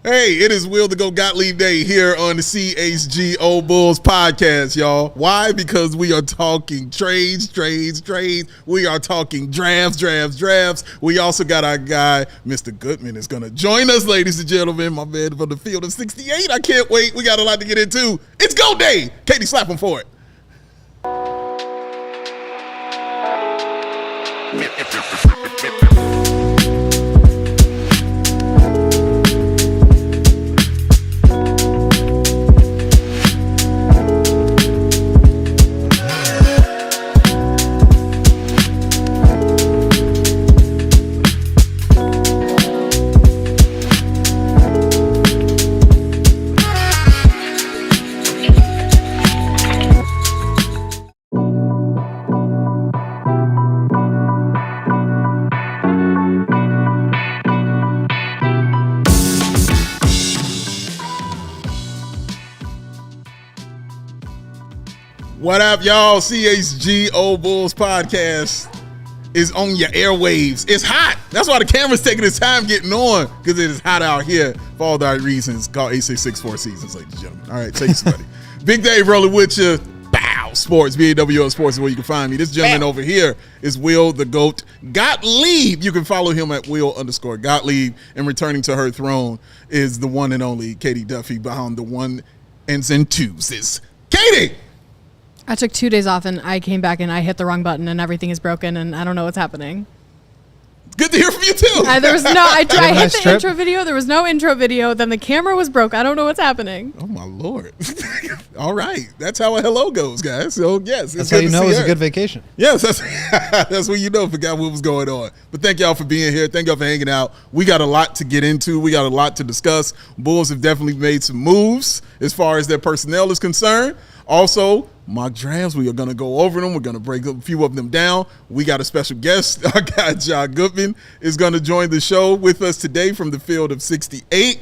Hey, it is Will the Go Gottlieb Day here on the CHGO Bulls podcast, y'all. Why? Because we are talking trades. We are talking drafts. We also got our guy, Mr. Goodman, is going to join us, ladies and gentlemen. My man from the field of 68. I can't wait. We got a lot to get into. It's Go Day. Katie, slap him for it. What up, y'all? CHGO Bulls podcast is on your airwaves. It's hot. That's why the camera's taking its time getting on, because it is hot out here for all the right reasons. Call 8664 Seasons, ladies and gentlemen. All right, take somebody. Big Dave rolling with you. Bow Sports, BAWO Sports is where you can find me. This gentleman over here is Will the GOAT Gottlieb. You can follow him at Will_Gottlieb. And returning to her throne is the one and only Katie Duffy behind the one and twos. Is Katie. I took 2 days off and I came back and I hit the wrong button and everything is broken and I don't know what's happening. Good to hear from you too. I hit the intro video. There was no intro video. Then the camera was broke. I don't know what's happening. Oh my Lord. All right. That's how a hello goes, guys. So yes. That's how you know it's a good vacation. Yes. That's what you know. Forgot what was going on. But thank y'all for being here. Thank y'all for hanging out. We got a lot to get into. We got a lot to discuss. Bulls have definitely made some moves as far as their personnel is concerned. Also, mock drafts, we are going to go over them. We're going to break a few of them down. We got a special guest. Our guy, John Goodman, is going to join the show with us today from the field of 68.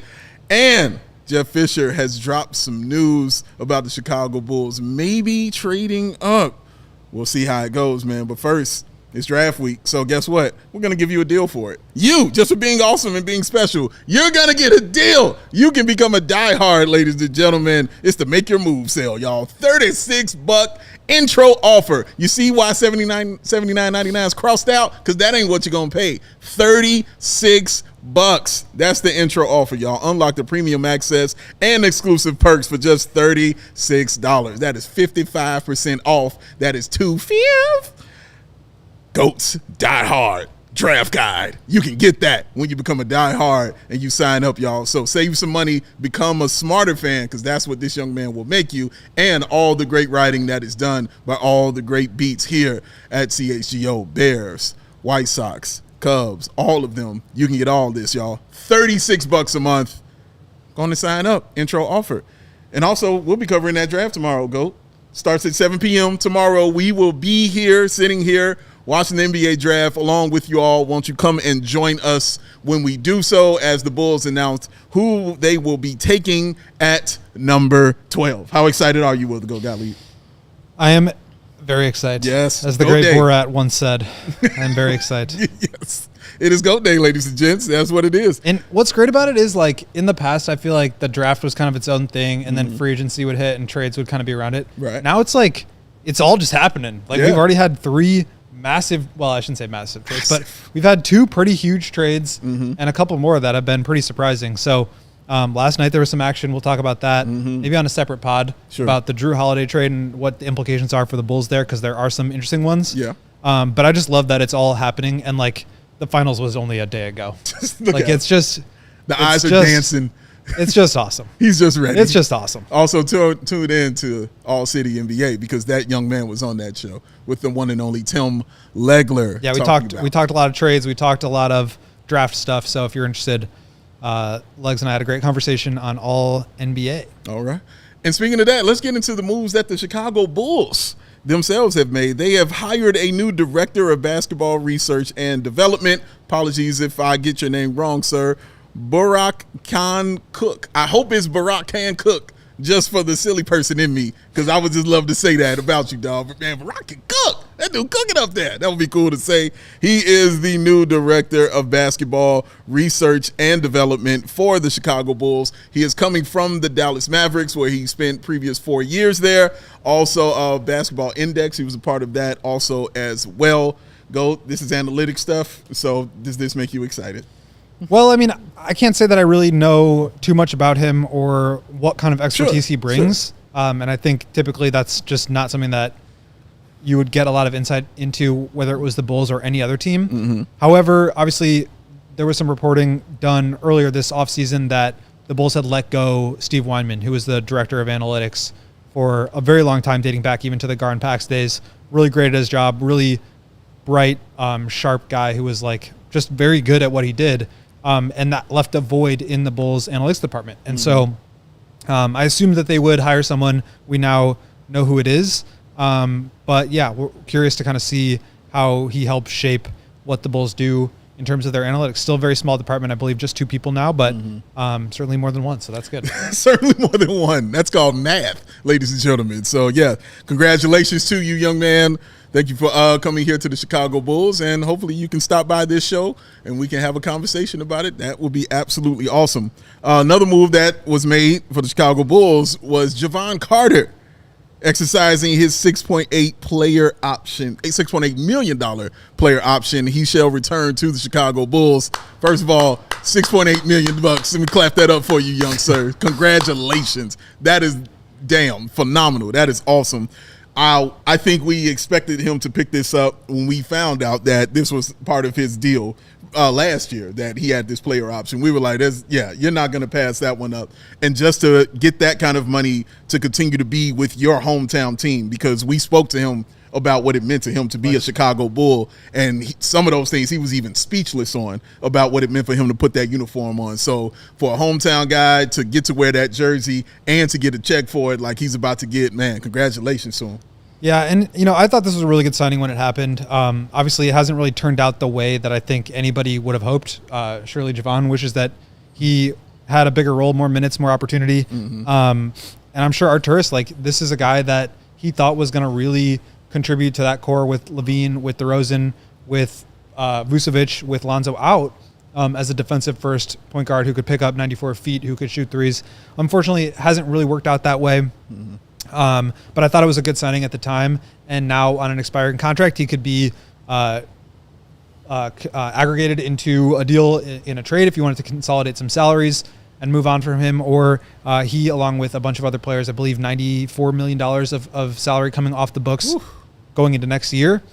And Jeff Fischer has dropped some news about the Chicago Bulls maybe trading up. We'll see how it goes, man. But first, it's draft week. So guess what? We're going to give you a deal for it. You, just for being awesome and being special, you're going to get a deal. You can become a diehard, ladies and gentlemen. It's the Make Your Move sale, y'all. $36 intro offer. You see why $79.99 is crossed out? Because that ain't what you're going to pay. $36. That's the intro offer, y'all. Unlock the premium access and exclusive perks for just $36. That is 55% off. That is 2/5. GOAT's Die Hard Draft Guide. You can get that when you become a Die Hard and you sign up, y'all. So save some money, become a smarter fan, because that's what this young man will make you, and all the great writing that is done by all the great beats here at CHGO. Bears, White Sox, Cubs, all of them. You can get all this, y'all. $36 a month. Going to sign up. Intro offer. And also, we'll be covering that draft tomorrow, GOAT. Starts at 7 p.m. tomorrow. We will be here, sitting here, watching the NBA draft along with you all. Won't you come and join us when we do so, as the Bulls announce who they will be taking at number 12. How excited are you, Will the Go Gottlieb? I am very excited. Yes. As the great Borat once said, I'm very excited. Yes. It is GOAT Day, ladies and gents. That's what it is. And what's great about it is, like, in the past, I feel like the draft was kind of its own thing, and then free agency would hit and trades would kind of be around it. Right. Now it's like, it's all just happening. Like, we've already had 3 massive, well, I shouldn't say massive trades, but we've had 2 pretty huge trades and a couple more that have been pretty surprising. So last night there was some action. We'll talk about that maybe on a separate pod about the Drew Holiday trade and what the implications are for the Bulls there, because there are some interesting ones. Yeah. But I just love that it's all happening, and like the finals was only a day ago. Like, it's just the eyes are dancing. It's just awesome. He's just ready. It's just awesome. Also, tune in to All City NBA, because that young man was on that show with the one and only Tim Legler. Yeah, we talked a lot of trades. We talked a lot of draft stuff. So if you're interested, Legs and I had a great conversation on All NBA. All right. And speaking of that, let's get into the moves that the Chicago Bulls themselves have made. They have hired a new director of basketball research and development. Apologies if I get your name wrong, sir. Barak Khan Cook. I hope it's Barak Khan Cook, just for the silly person in me, because I would just love to say that about you, dog. But man, Barak can cook. That dude cooking up there. That would be cool to say. He is the new director of basketball research and development for the Chicago Bulls. He is coming from the Dallas Mavericks, where he spent previous 4 years there. Also, Basketball Index, he was a part of that also as well. This is analytic stuff, so does this make you excited? Well, I mean, I can't say that I really know too much about him or what kind of expertise he brings. Sure. And I think typically that's just not something that you would get a lot of insight into, whether it was the Bulls or any other team. Mm-hmm. However, obviously, there was some reporting done earlier this offseason that the Bulls had let go Steve Weinman, who was the director of analytics for a very long time, dating back even to the Garden Pax days. Really great at his job, really bright, sharp guy who was like just very good at what he did. And that left a void in the Bulls analytics department. And so I assumed that they would hire someone. We now know who it is. But yeah, we're curious to kind of see how he helps shape what the Bulls do in terms of their analytics. Still a very small department, I believe just 2 people now, but certainly more than one, so that's good. Certainly more than one. That's called math, ladies and gentlemen. So yeah, congratulations to you, young man. Thank you for coming here to the Chicago Bulls, and hopefully you can stop by this show and we can have a conversation about it. That would be absolutely awesome. Another move that was made for the Chicago Bulls was Jevon Carter exercising his $6.8 million player option. He shall return to the Chicago Bulls. First of all, $6.8 million. Let me clap that up for you, young sir. Congratulations. That is damn phenomenal. That is awesome. I think we expected him to pick this up when we found out that this was part of his deal last year, that he had this player option. We were like, you're not going to pass that one up. And just to get that kind of money to continue to be with your hometown team, because we spoke to him about what it meant to him to be a Chicago Bull, and some of those things he was even speechless on about what it meant for him to put that uniform on. So for a hometown guy to get to wear that jersey and to get a check for it like he's about to get, man, congratulations to him. Yeah, and I thought this was a really good signing when it happened. Obviously, it hasn't really turned out the way that I think anybody would have hoped. Surely Jevon wishes that he had a bigger role, more minutes, more opportunity. Mm-hmm. And I'm sure Arturas, this is a guy that he thought was going to really contribute to that core with Levine, with DeRozan, with Vucevic, with Lonzo out as a defensive first point guard who could pick up 94 feet, who could shoot threes. Unfortunately, it hasn't really worked out that way. Mm-hmm. But I thought it was a good signing at the time, and now on an expiring contract, he could be aggregated into a deal in a trade if you wanted to consolidate some salaries and move on from him, or he, along with a bunch of other players, I believe $94 million of salary coming off the books going into next year,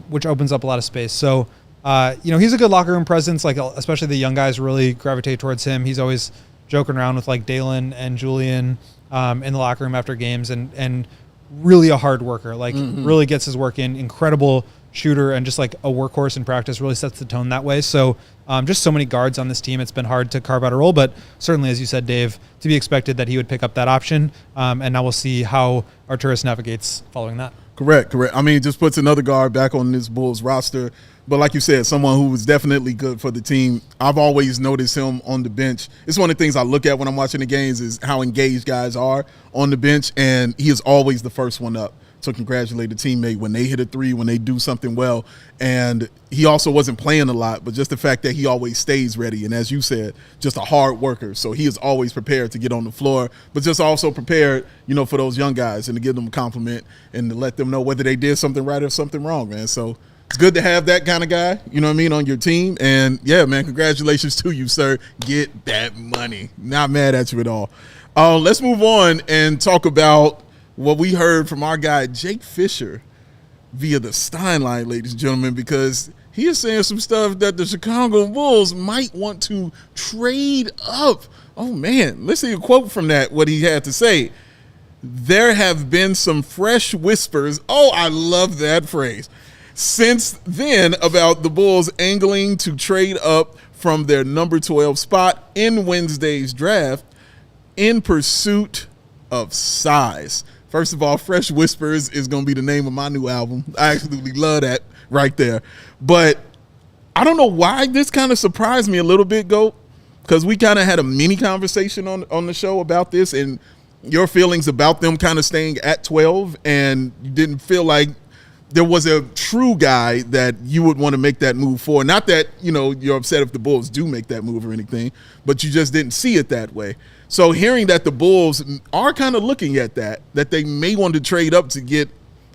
which opens up a lot of space. So, he's a good locker room presence, especially the young guys really gravitate towards him. He's always joking around with Dalen and Julian in the locker room after games, and really a hard worker, really gets his work in, incredible shooter, and just a workhorse in practice, really sets the tone that way. So just so many guards on this team, it's been hard to carve out a role, but certainly, as you said, Dave, to be expected that he would pick up that option, and now we'll see how Arturas navigates following that. Correct. I mean, it just puts another guard back on this Bulls roster. But like you said, someone who was definitely good for the team. I've always noticed him on the bench. It's one of the things I look at when I'm watching the games is how engaged guys are on the bench, and he is always the first one up to congratulate the teammate when they hit a three, when they do something well. And he also wasn't playing a lot, but just the fact that he always stays ready. And as you said, just a hard worker. So he is always prepared to get on the floor, but just also prepared, for those young guys and to give them a compliment and to let them know whether they did something right or something wrong, man. So it's good to have that kind of guy, on your team. And yeah, man, congratulations to you, sir. Get that money. Not mad at you at all. Let's move on and talk about what we heard from our guy, Jake Fischer, via the Stein line, ladies and gentlemen, because he is saying some stuff that the Chicago Bulls might want to trade up. Oh, man, let's see a quote from that, what he had to say. There have been some fresh whispers. Oh, I love that phrase. Since then, about the Bulls angling to trade up from their number 12 spot in Wednesday's draft in pursuit of size. First of all, Fresh Whispers is going to be the name of my new album. I absolutely love that right there. But I don't know why this kind of surprised me a little bit, Goat, because we kind of had a mini conversation on the show about this and your feelings about them kind of staying at 12, and you didn't feel like there was a true guy that you would want to make that move for. Not that, you're upset if the Bulls do make that move or anything, but you just didn't see it that way. So hearing that the Bulls are kind of looking at that they may want to trade up to get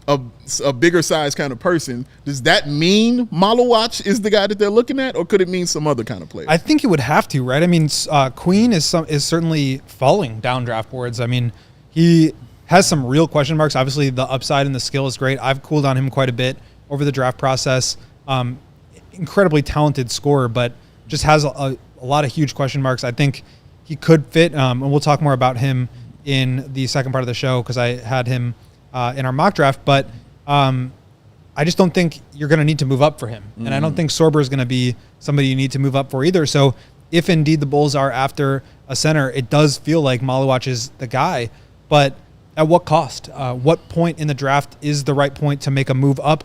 a bigger size kind of person, does that mean Malowacz is the guy that they're looking at, or could it mean some other kind of player? I think it would have to, right? I mean, Queen is certainly falling down draft boards. I mean, he has some real question marks. Obviously, the upside and the skill is great. I've cooled on him quite a bit over the draft process. Incredibly talented scorer, but just has a lot of huge question marks. I think he could fit, and we'll talk more about him in the second part of the show because I had him in our mock draft, but I just don't think you're going to need to move up for him. And I don't think Sorber is going to be somebody you need to move up for either. So if indeed the Bulls are after a center, it does feel like Malowacz is the guy, but at what cost? What point in the draft is the right point to make a move up?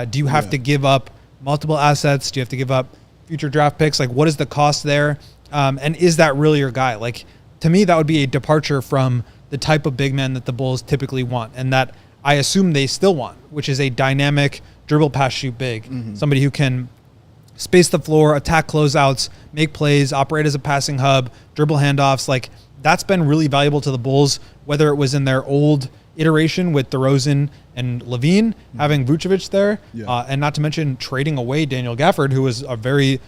Do you have to give up multiple assets? Do you have to give up future draft picks? Like, what is the cost there? And is that really your guy? Like, to me, that would be a departure from the type of big man that the Bulls typically want, and that I assume they still want, which is a dynamic dribble, pass, shoot big. Somebody who can space the floor, attack closeouts, make plays, operate as a passing hub, dribble handoffs. Like, that's been really valuable to the Bulls, whether it was in their old iteration with DeRozan and Levine, having Vucevic there, and not to mention trading away Daniel Gafford, who was a very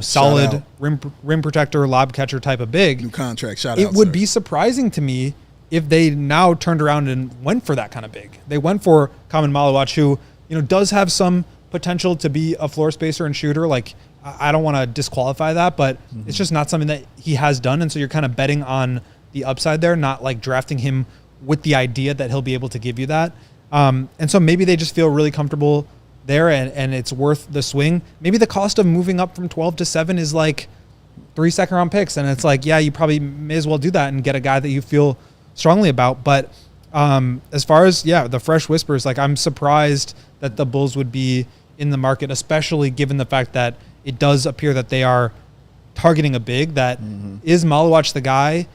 solid rim protector, lob catcher type of big. New contract, shout out. It would be surprising to me if they now turned around and went for that kind of big. They went for Collin Murray-Boyles, who does have some potential to be a floor spacer and shooter. Like, I don't want to disqualify that, but it's just not something that he has done. And so you're kind of betting on the upside there, not like drafting him with the idea that he'll be able to give you that. And so maybe they just feel really comfortable there and it's worth the swing. Maybe the cost of moving up from 12 to 7 is like 3 second-round picks. And it's like, yeah, you probably may as well do that and get a guy that you feel strongly about. But as far as, the fresh whispers, like, I'm surprised that the Bulls would be in the market, especially given the fact that it does appear that they are targeting a big that is Malowacz the guy.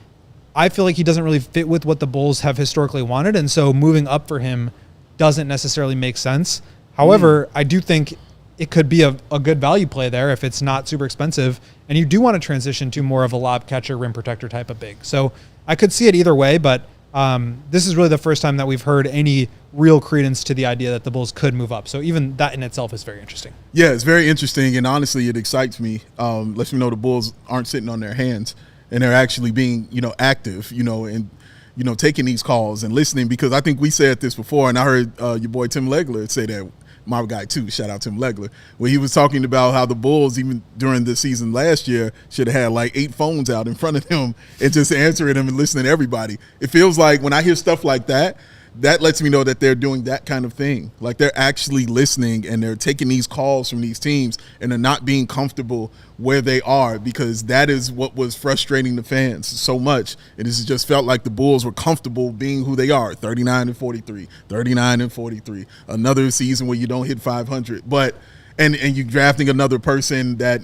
I feel like he doesn't really fit with what the Bulls have historically wanted, and so moving up for him doesn't necessarily make sense. However, I do think it could be a good value play there if it's not super expensive, and you do want to transition to more of a lob catcher, rim protector type of big. So I could see it either way, but this is really the first time that we've heard any real credence to the idea that the Bulls could move up. So even that in itself is very interesting. Yeah, it's very interesting, and honestly, it excites me. Lets me know the Bulls aren't sitting on their hands, and they're actually being, active, and, taking these calls and listening, because I think we said this before, and I heard your boy Tim Legler say that, my guy too, shout out Tim Legler, where he was talking about how the Bulls, even during the season last year, should have had like 8 phones out in front of him and just answering them and listening to everybody. It feels like when I hear stuff like that, that lets me know that they're doing that kind of thing. Like, they're actually listening and they're taking these calls from these teams and they're not being comfortable where they are, because that is what was frustrating the fans so much. It has just felt like the Bulls were comfortable being who they are, 39-43, 39-43. Another season where you don't hit 500. But and you drafting another person that,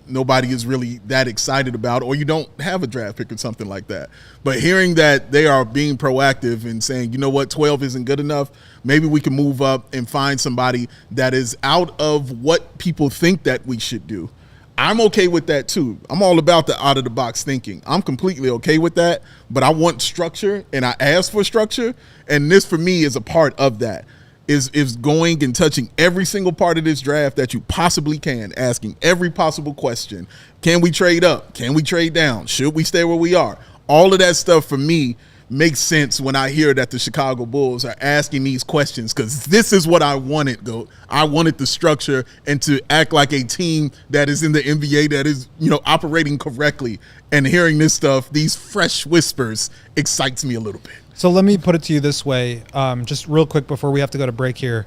nobody is really that excited about, or you don't have a draft pick or something like that. But hearing that they are being proactive and saying, 12 isn't good enough, maybe we can move up and find somebody that is out of what people think that we should do. I'm okay with that too. I'm all about the out-of-the-box thinking. I'm completely okay with that, but I want structure, and I ask for structure, and this for me is a part of that. Is going and touching every single part of this draft that you possibly can, asking every possible question. Can we trade up? Can we trade down? Should we stay where we are? All of that stuff for me makes sense when I hear that the Chicago Bulls are asking these questions, because this is what I wanted, Goat. I wanted the structure and to act like a team that is in the NBA that is, operating correctly. And hearing this stuff, these fresh whispers, excites me a little bit. So let me put it to you this way, just real quick before we have to go to break here.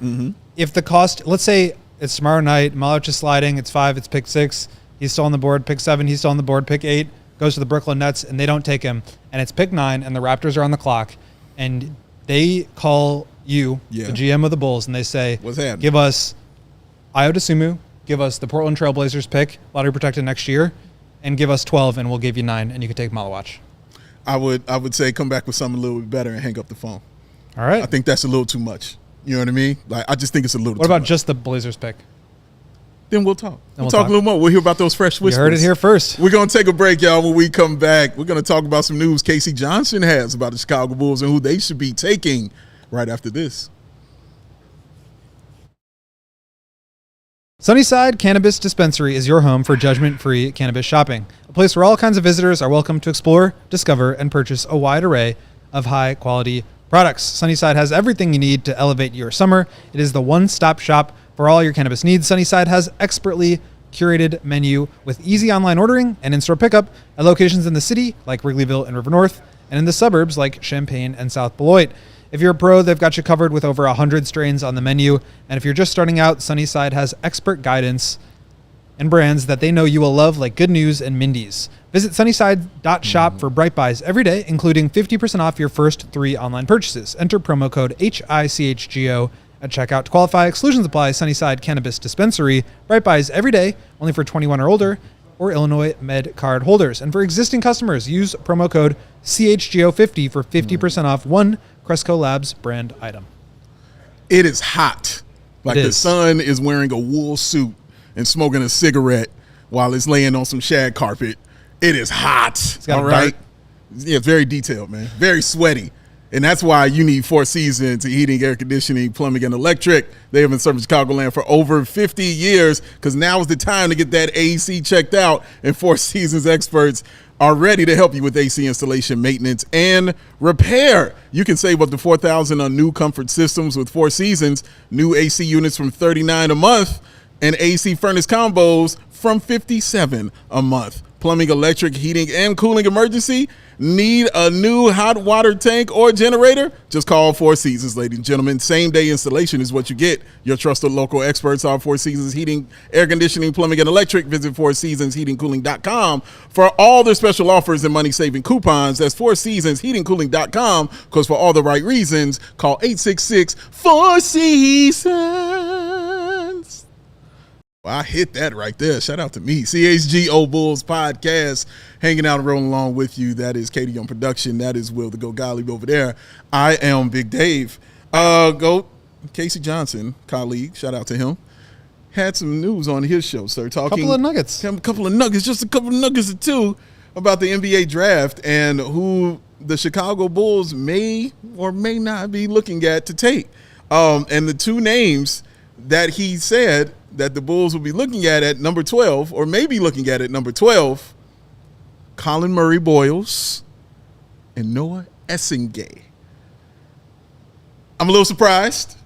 If the cost, let's say it's tomorrow night, Malowacz is sliding, it's 5, it's pick 6, he's still on the board, pick 7, he's still on the board, pick 8, goes to the Brooklyn Nets, and they don't take him, and it's pick 9, and the Raptors are on the clock, and they call you, the GM of the Bulls, and they say, give us Ayo Dosunmu, give us the Portland Trailblazers pick, lottery protected next year, and give us 12, and we'll give you 9, and you can take Malowacz. I would say come back with something a little bit better and hang up the phone. All right. I think that's a little too much. You know what I mean? Like, I just think it's a little. What about just the Blazers pick? Then we'll talk. We'll talk a little more. We'll hear about those fresh whispers. You heard it here first. We're going to take a break, y'all. When we come back, we're going to talk about some news Casey Johnson has about the Chicago Bulls and who they should be taking right after this. Sunnyside Cannabis Dispensary is your home for judgment-free cannabis shopping. A place where all kinds of visitors are welcome to explore, discover, and purchase a wide array of high-quality products. Sunnyside has everything you need to elevate your summer. It is the one-stop shop for all your cannabis needs. Sunnyside has expertly curated menu with easy online ordering and in-store pickup at locations in the city like Wrigleyville and River North, and in the suburbs like Champaign and South Beloit. If you're a pro, they've got you covered with over 100 strains on the menu. And if you're just starting out, Sunnyside has expert guidance and brands that they know you will love, like Good News and Mindy's. Visit sunnyside.shop for Bright Buys every day, including 50% off your first 3 online purchases. Enter promo code HICHGO at checkout to qualify. Exclusions apply. Sunnyside Cannabis Dispensary. Bright Buys every day, only for 21 or older, or Illinois Med card holders. And for existing customers, use promo code CHGO50 for 50% off one Cresco Labs brand item. It is hot. Like the sun is wearing a wool suit and smoking a cigarette while it's laying on some shag carpet. It is hot. All right. Yeah, very detailed, man. Very sweaty. And that's why you need Four Seasons heating, air conditioning, plumbing, and electric. They have been serving Chicagoland for over 50 years because now is the time to get that AC checked out. And Four Seasons experts are ready to help you with AC installation, maintenance, and repair. You can save up to $4,000 on new comfort systems with Four Seasons. New AC units from $39 a month and AC furnace combos from $57 a month. Plumbing, electric, heating, and cooling emergency? Need a new hot water tank or generator? Just call Four Seasons, ladies and gentlemen. Same-day installation is what you get. Your trusted local experts are Four Seasons Heating, Air Conditioning, Plumbing, and Electric. Visit FourSeasonsHeatingCooling.com for all their special offers and money-saving coupons. That's FourSeasonsHeatingCooling.com, because for all the right reasons, call 866-4-SEASONS. Well, I hit that right there. Shout out to me. CHGO Bulls podcast, hanging out and rolling along with you. That is Katie on production. That is Will the Go Gottlieb over there. I am Big Dave. Casey Johnson, colleague, shout out to him, had some news on his show, sir. Talking couple of nuggets. Just a couple of nuggets or two about the NBA draft and who the Chicago Bulls may or may not be looking at to take. And the two names that he said that the Bulls will be looking at number 12, or maybe looking at number 12, Collin Murray-Boyles and Noah Essengue. I'm a little surprised.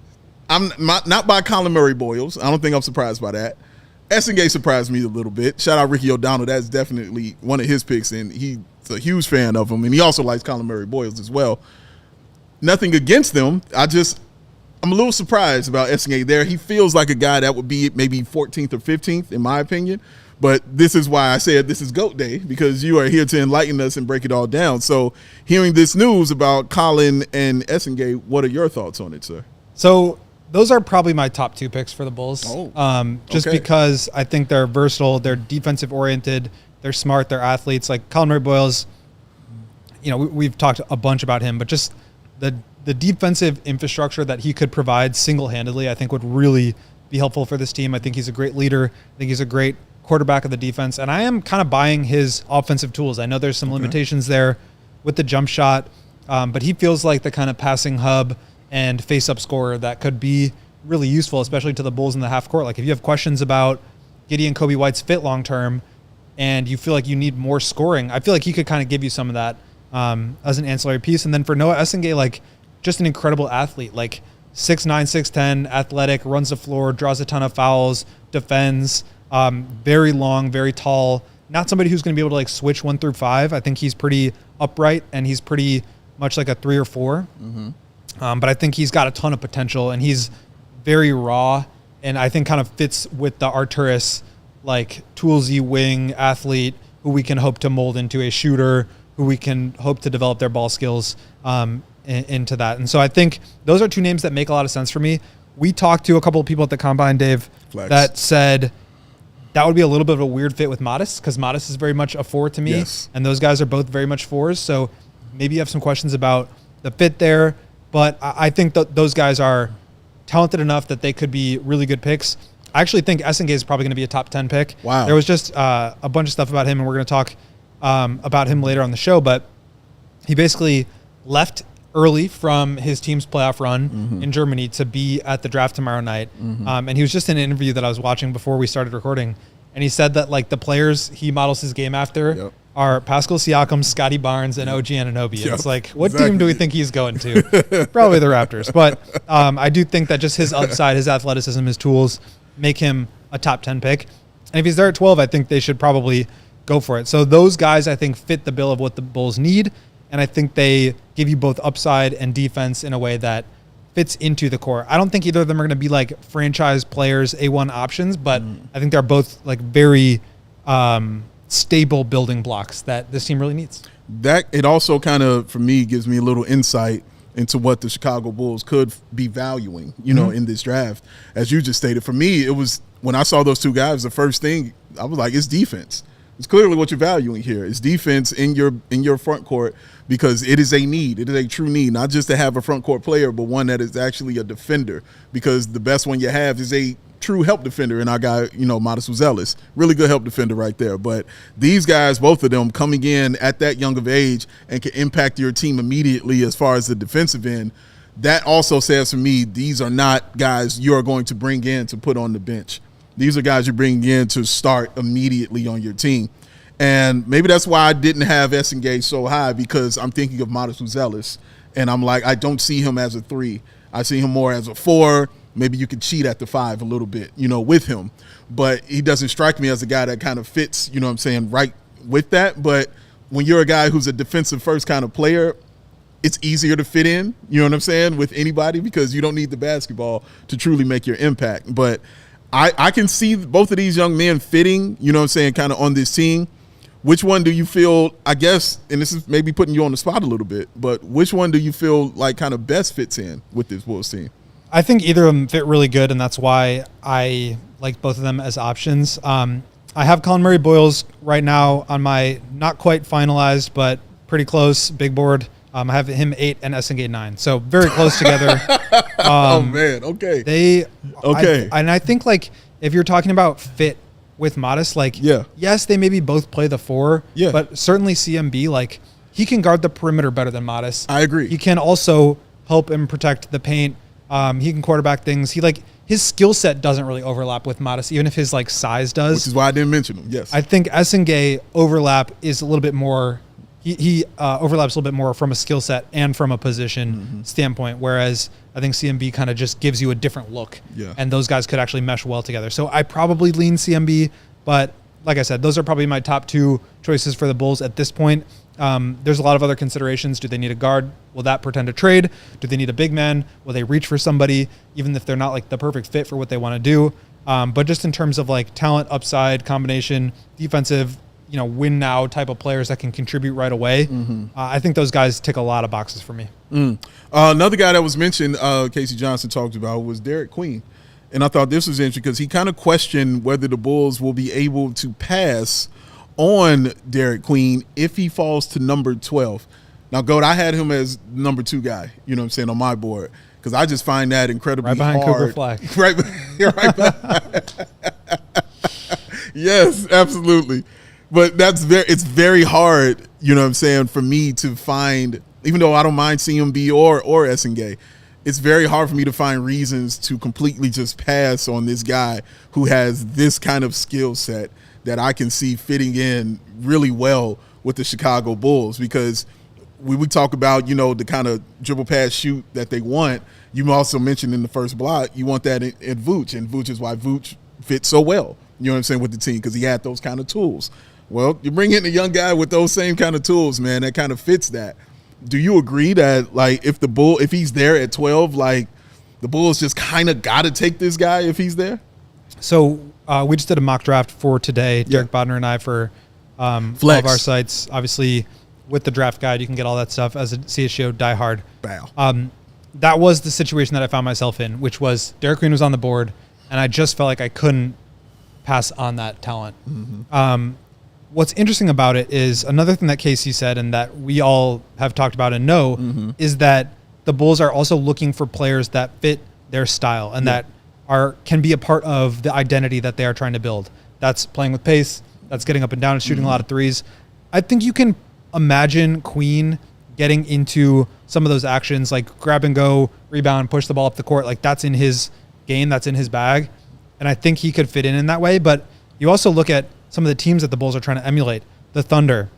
I'm not by Collin Murray-Boyles. I don't think I'm surprised by that. Essengue surprised me a little bit. Shout out Ricky O'Donnell. That's definitely one of his picks, and he's a huge fan of him, and he also likes Collin Murray-Boyles as well. Nothing against them. I'm a little surprised about Essengue there. He feels like a guy that would be maybe 14th or 15th, in my opinion. But this is why I said this is GOAT Day, because you are here to enlighten us and break it all down. So hearing this news about Collin and Essengue, what are your thoughts on it, sir? So those are probably my top 2 picks for the Bulls. Because I think they're versatile, they're defensive oriented, they're smart, they're athletes. Like Collin Murray-Boyles, we've talked a bunch about him, but just the defensive infrastructure that he could provide single-handedly, I think would really be helpful for this team. I think he's a great leader. I think he's a great quarterback of the defense. And I am kind of buying his offensive tools. I know there's some limitations there with the jump shot, but he feels like the kind of passing hub and face-up scorer that could be really useful, especially to the Bulls in the half court. Like if you have questions about Gideon Kobe White's fit long-term and you feel like you need more scoring, I feel like he could kind of give you some of that as an ancillary piece. And then for Noah Essengue, like, just an incredible athlete, like 6'9", 6'10", athletic, runs the floor, draws a ton of fouls, defends, very long, very tall. Not somebody who's going to be able to like switch 1 through 5. I think he's pretty upright and he's pretty much like a 3 or 4. But I think he's got a ton of potential and he's very raw and I think kind of fits with the Arturas like toolsy wing athlete who we can hope to mold into a shooter, who we can hope to develop their ball skills into that. And so I think those are 2 names that make a lot of sense for me. We talked to a couple of people at the Combine, Dave, that said that would be a little bit of a weird fit with Modest because Modest is very much a 4 to me. Yes. And those guys are both very much 4s. So maybe you have some questions about the fit there. But I think that those guys are talented enough that they could be really good picks. I actually think Essengue is probably going to be a top 10 pick. Wow. There was just a bunch of stuff about him, and we're going to talk about him later on the show, but he basically left early from his team's playoff run in Germany to be at the draft tomorrow night. And he was just in an interview that I was watching before we started recording. And he said that like the players he models his game after are Pascal Siakam, Scotty Barnes, and OG Anunoby. It's like, what team do we think he's going to? Probably the Raptors. But I do think that just his upside, his athleticism, his tools make him a top 10 pick. And if he's there at 12, I think they should probably go for it. So those guys, I think, fit the bill of what the Bulls need. And I think they give you both upside and defense in a way that fits into the core. I don't think either of them are going to be like franchise players, A1 options, but I think they're both like very stable building blocks that this team really needs. That it also kind of, for me, gives me a little insight into what the Chicago Bulls could be valuing, you know, in this draft. As you just stated, for me, it was when I saw those two guys, the first thing I was like, it's defense. It's clearly what you're valuing here. It's defense in your front court because it is a need. It is a true need, not just to have a front court player, but one that is actually a defender, because the best one you have is a true help defender in our guy, you know, Modest Uzelis. Really good help defender right there. But these guys, both of them coming in at that young of age and can impact your team immediately as far as the defensive end, that also says for me, these are not guys you're going to bring in to put on the bench. These are guys you're bringing in to start immediately on your team. And maybe that's why I didn't have Essengue so high, because I'm thinking of Modest Uzelis. And I'm like, I don't see him as a 3. I see him more as a 4. Maybe you could cheat at the 5 a little bit, you know, with him. But he doesn't strike me as a guy that kind of fits, you know what I'm saying, right with that. But when you're a guy who's a defensive first kind of player, it's easier to fit in, you know what I'm saying, with anybody, because you don't need the basketball to truly make your impact. But I can see both of these young men fitting, you know what I'm saying, kind of on this team. Which one do you feel, I guess, and this is maybe putting you on the spot a little bit, but which one do you feel like kind of best fits in with this Bulls team? I think either of them fit really good, and that's why I like both of them as options. I have Collin Murray-Boyles right now on my not quite finalized, but pretty close big board. I have him 8 and Essengue 9, so very close together. Oh man, okay. I think like if you're talking about fit with Modest, like yes, they maybe both play the 4, but certainly CMB, like he can guard the perimeter better than Modest. I agree. He can also help and protect the paint. He can quarterback things. He like his skill set doesn't really overlap with Modest, even if his like size does. Which is why I didn't mention him. Yes, I think Essengue overlap is a little bit more. He overlaps a little bit more from a skill set and from a position standpoint, whereas I think CMB kind of just gives you a different look. Yeah. And those guys could actually mesh well together. So I probably lean CMB, but like I said, those are probably my top 2 choices for the Bulls at this point. There's a lot of other considerations. Do they need a guard? Will that pretend to trade? Do they need a big man? Will they reach for somebody, even if they're not like the perfect fit for what they want to do? But just in terms of like talent, upside, combination, defensive, you know, win now type of players that can contribute right away. I think those guys tick a lot of boxes for me. Another guy that was mentioned, Casey Johnson talked about, was Derik Queen. And I thought this was interesting because he kind of questioned whether the Bulls will be able to pass on Derik Queen if he falls to number 12. Now, Goat, I had him as number 2 guy, you know what I'm saying, on my board, because I just find that incredibly behind hard. Cooper Flag. right behind. Yes, absolutely. But it's very hard, you know what I'm saying, for me to find, even though I don't mind CMB or Essengue, it's very hard for me to find reasons to completely just pass on this guy who has this kind of skill set that I can see fitting in really well with the Chicago Bulls. Because we talk about, you know, the kind of dribble pass shoot that they want. You also mentioned in the first block, you want that in Vooch, and Vooch is why Vooch fits so well, you know what I'm saying, with the team, because he had those kind of tools. Well, you bring in a young guy with those same kind of tools, man, that kind of fits that. Do you agree that, like, if he's there at 12, like, the Bulls just kind of got to take this guy if he's there? So we just did a mock draft for today, Derek Bodner and I, for all of our sites. Obviously, with the draft guide, you can get all that stuff as a CHGO diehard. Wow. That was the situation that I found myself in, which was Derik Queen was on the board, and I just felt like I couldn't pass on that talent. What's interesting about it is another thing that Casey said, and that we all have talked about and know, is that the Bulls are also looking for players that fit their style and that can be a part of the identity that they are trying to build. That's playing with pace. That's getting up and down and shooting a lot of threes. I think you can imagine Queen getting into some of those actions like grab and go, rebound, push the ball up the court. Like that's in his game. That's in his bag. And I think he could fit in that way. But you also look at some of the teams that the Bulls are trying to emulate. The Thunder,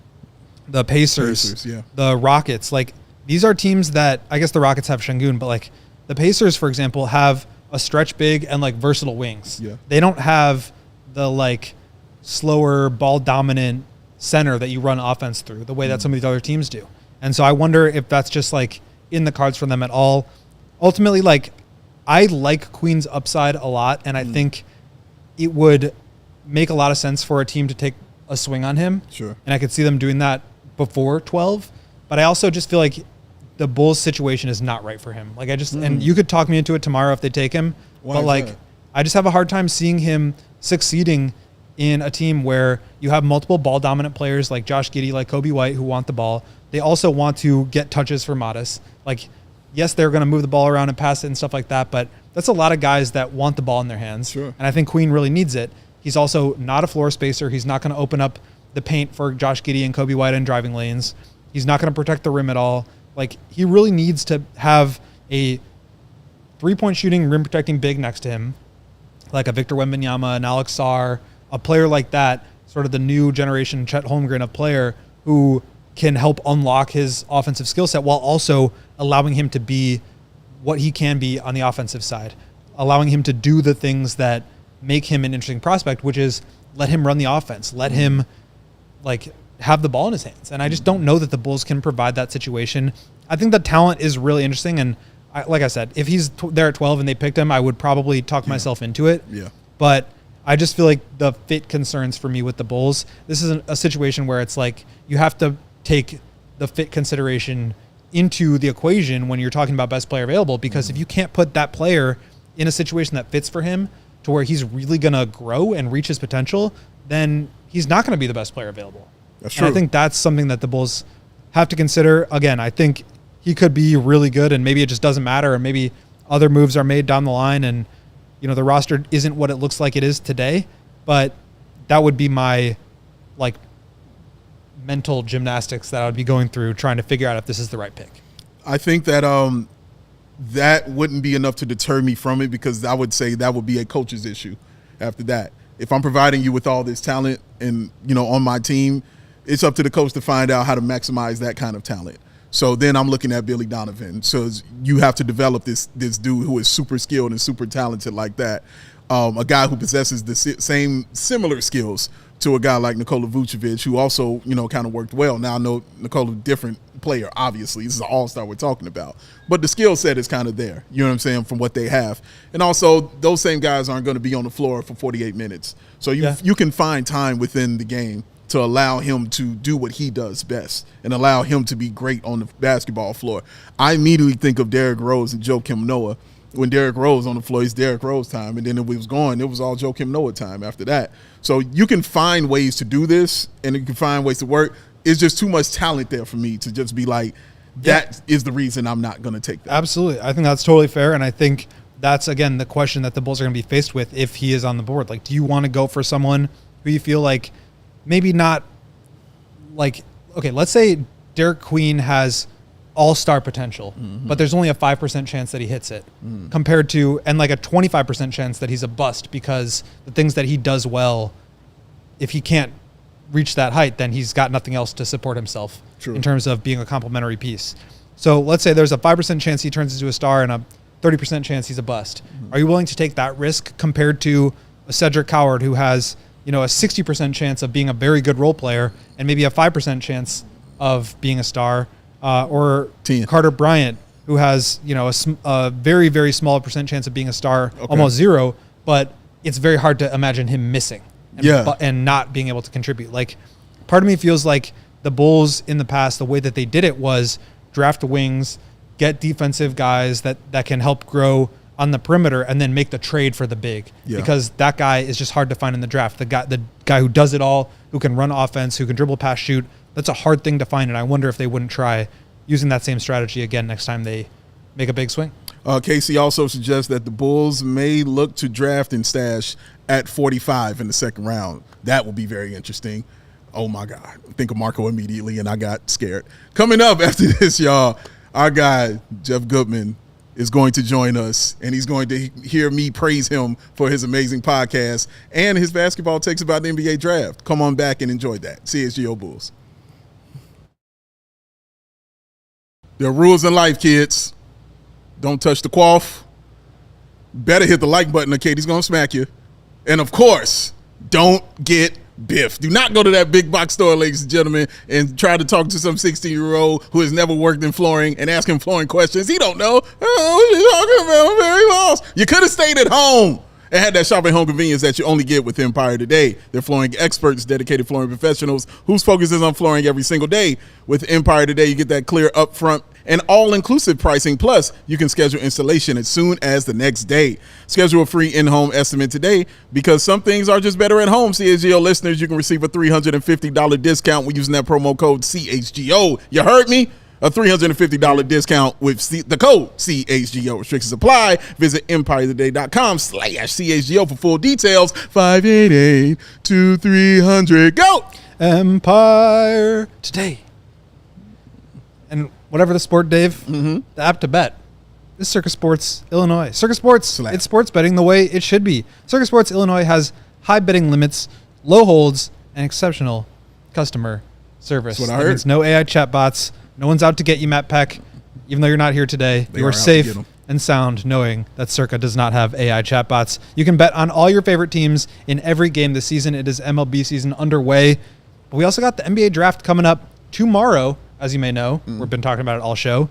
the Pacers, the Rockets. Like these are teams that I guess the Rockets have Sengun, but like the Pacers, for example, have a stretch big and like versatile wings. Yeah. They don't have the like slower ball dominant center that you run offense through the way that some of these other teams do. And so I wonder if that's just like in the cards for them at all. Ultimately, like I like Queen's upside a lot, and I think it would make a lot of sense for a team to take a swing on him. Sure. And I could see them doing that before 12. But I also just feel like the Bulls situation is not right for him. Like I just, and you could talk me into it tomorrow if they take him. Why but like, that? I just have a hard time seeing him succeeding in a team where you have multiple ball dominant players like Josh Giddey, like Kobe White, who want the ball. They also want to get touches for Modest. Like, yes, they're going to move the ball around and pass it and stuff like that, but that's a lot of guys that want the ball in their hands. Sure. And I think Queen really needs it. He's also not a floor spacer. He's not going to open up the paint for Josh Giddey and Kobe White in driving lanes. He's not going to protect the rim at all. Like, he really needs to have a three-point shooting, rim protecting big next to him, like a Victor Wembanyama, an Alex Sarr, a player like that, sort of the new generation Chet Holmgren of player who can help unlock his offensive skill set while also allowing him to be what he can be on the offensive side, allowing him to do the things that make him an interesting prospect, which is let him run the offense, let him like have the ball in his hands. And I just don't know that the Bulls can provide that situation. I think the talent is really interesting. And like I said, if he's there at 12 and they picked him, I would probably talk myself into it. Yeah. But I just feel like the fit concerns for me with the Bulls, this is a situation where it's like you have to take the fit consideration into the equation when you're talking about best player available, because if you can't put that player in a situation that fits for him to where he's really going to grow and reach his potential, then he's not going to be the best player available. That's true. And I think that's something that the Bulls have to consider. Again, I think he could be really good and maybe it just doesn't matter, and maybe other moves are made down the line and you know the roster isn't what it looks like it is today, but that would be my like mental gymnastics that I would be going through trying to figure out if this is the right pick. I think that that wouldn't be enough to deter me from it, because I would say that would be a coach's issue after that. If I'm providing you with all this talent and, you know, on my team, it's up to the coach to find out how to maximize that kind of talent. So then I'm looking at Billy Donovan. So you have to develop this dude who is super skilled and super talented like that. A guy who possesses the similar skills to a guy like Nikola Vucevic, who also, you know, kind of worked well. Now I know Nikola, different player, obviously. This is an all-star we're talking about. But the skill set is kind of there, you know what I'm saying, from what they have. And also, those same guys aren't going to be on the floor for 48 minutes. So you can find time within the game to allow him to do what he does best and allow him to be great on the basketball floor. I immediately think of Derrick Rose and Joakim Noah. When Derrick Rose on the floor, it's Derrick Rose time. And then if we was going, it was all Joakim Noah time after that. So you can find ways to do this and you can find ways to work. It's just too much talent there for me to just be like, that is the reason I'm not going to take that. Absolutely. I think that's totally fair. And I think that's, again, the question that the Bulls are going to be faced with if he is on the board. Like, do you want to go for someone who you feel like maybe not like, okay, let's say Derik Queen has all-star potential, but there's only a 5% chance that he hits it compared to, and like a 25% chance that he's a bust because the things that he does well, if he can't reach that height, then he's got nothing else to support himself in terms of being a complementary piece. So let's say there's a 5% chance he turns into a star and a 30% chance he's a bust. Are you willing to take that risk compared to a Cedric Coward who has, you know, a 60% chance of being a very good role player and maybe a 5% chance of being a star? Or Carter Bryant, who has, you know, a very, very small percent chance of being a star, almost zero, but it's very hard to imagine him missing and not being able to contribute. Like, part of me feels like the Bulls in the past, the way that they did it was draft wings, get defensive guys that can help grow on the perimeter, and then make the trade for the big. Because that guy is just hard to find in the draft. The guy who does it all, who can run offense, who can dribble, pass, shoot. That's a hard thing to find, and I wonder if they wouldn't try using that same strategy again next time they make a big swing. Casey also suggests that the Bulls may look to draft and stash at 45 in the second round. That will be very interesting. Oh, my God. Think of Marco immediately, and I got scared. Coming up after this, y'all, our guy, Jeff Goodman, is going to join us, and he's going to hear me praise him for his amazing podcast and his basketball takes about the NBA draft. Come on back and enjoy that. CHGO Bulls. There are rules in life, kids. Don't touch the quaff. Better hit the like button or Katie's going to smack you. And, of course, don't get biff. Do not go to that big box store, ladies and gentlemen, and try to talk to some 16-year-old who has never worked in flooring and ask him flooring questions. He don't know. Oh, what are you talking about? I'm very lost. You could have stayed at home and had that shopping home convenience that you only get with Empire Today. They're flooring experts, dedicated flooring professionals whose focus is on flooring every single day. With Empire Today, you get that clear upfront and all-inclusive pricing. Plus, you can schedule installation as soon as the next day. Schedule a free in-home estimate today because some things are just better at home. CHGO listeners, you can receive a $350 discount when using that promo code CHGO. You heard me? A $350 discount with the code CHGO. Restrictions apply. Visit EmpireToday.com/CHGO for full details. 588-2300. Go! Empire Today. And whatever the sport, Dave, the app to bet is Circus Sports Illinois. Circus Sports, it's sports betting the way it should be. Circus Sports Illinois has high betting limits, low holds, and exceptional customer service. That's what I heard. Means no AI chatbots. No one's out to get you, Matt Peck. Even though you're not here today, you are safe and sound knowing that Circa does not have AI chatbots. You can bet on all your favorite teams in every game this season. It is MLB season underway. But we also got the NBA draft coming up tomorrow, as you may know. We've been talking about it all show.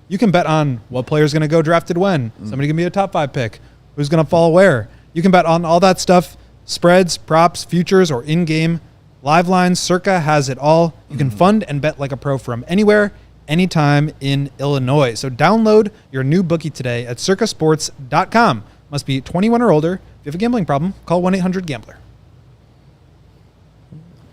You can bet on what player's going to go drafted when. Somebody can be a top 5 pick. Who's going to fall where. You can bet on all that stuff. Spreads, props, futures, or in-game live lines. Circa has it all. You can fund and bet like a pro from anywhere, anytime in Illinois. So download your new bookie today at circasports.com. Must be 21 or older. If you have a gambling problem, call 1-800-GAMBLER.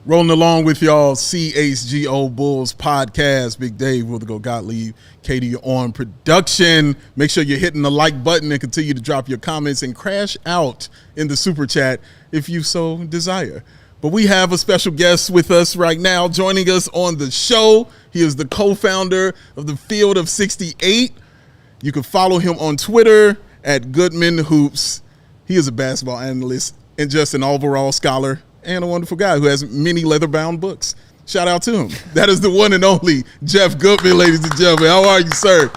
Rolling along with y'all, CHGO Bulls podcast. Big Dave, Wildergo Gottlieb, Katie on production. Make sure you're hitting the like button and continue to drop your comments and crash out in the super chat if you so desire. But we have a special guest with us right now, joining us on the show. He is the co-founder of the Field of 68. You can follow him on Twitter at Goodman Hoops. He is a basketball analyst and just an overall scholar and a wonderful guy who has many leather-bound books. Shout out to him. That is the one and only Jeff Goodman, ladies and gentlemen. How are you, sir?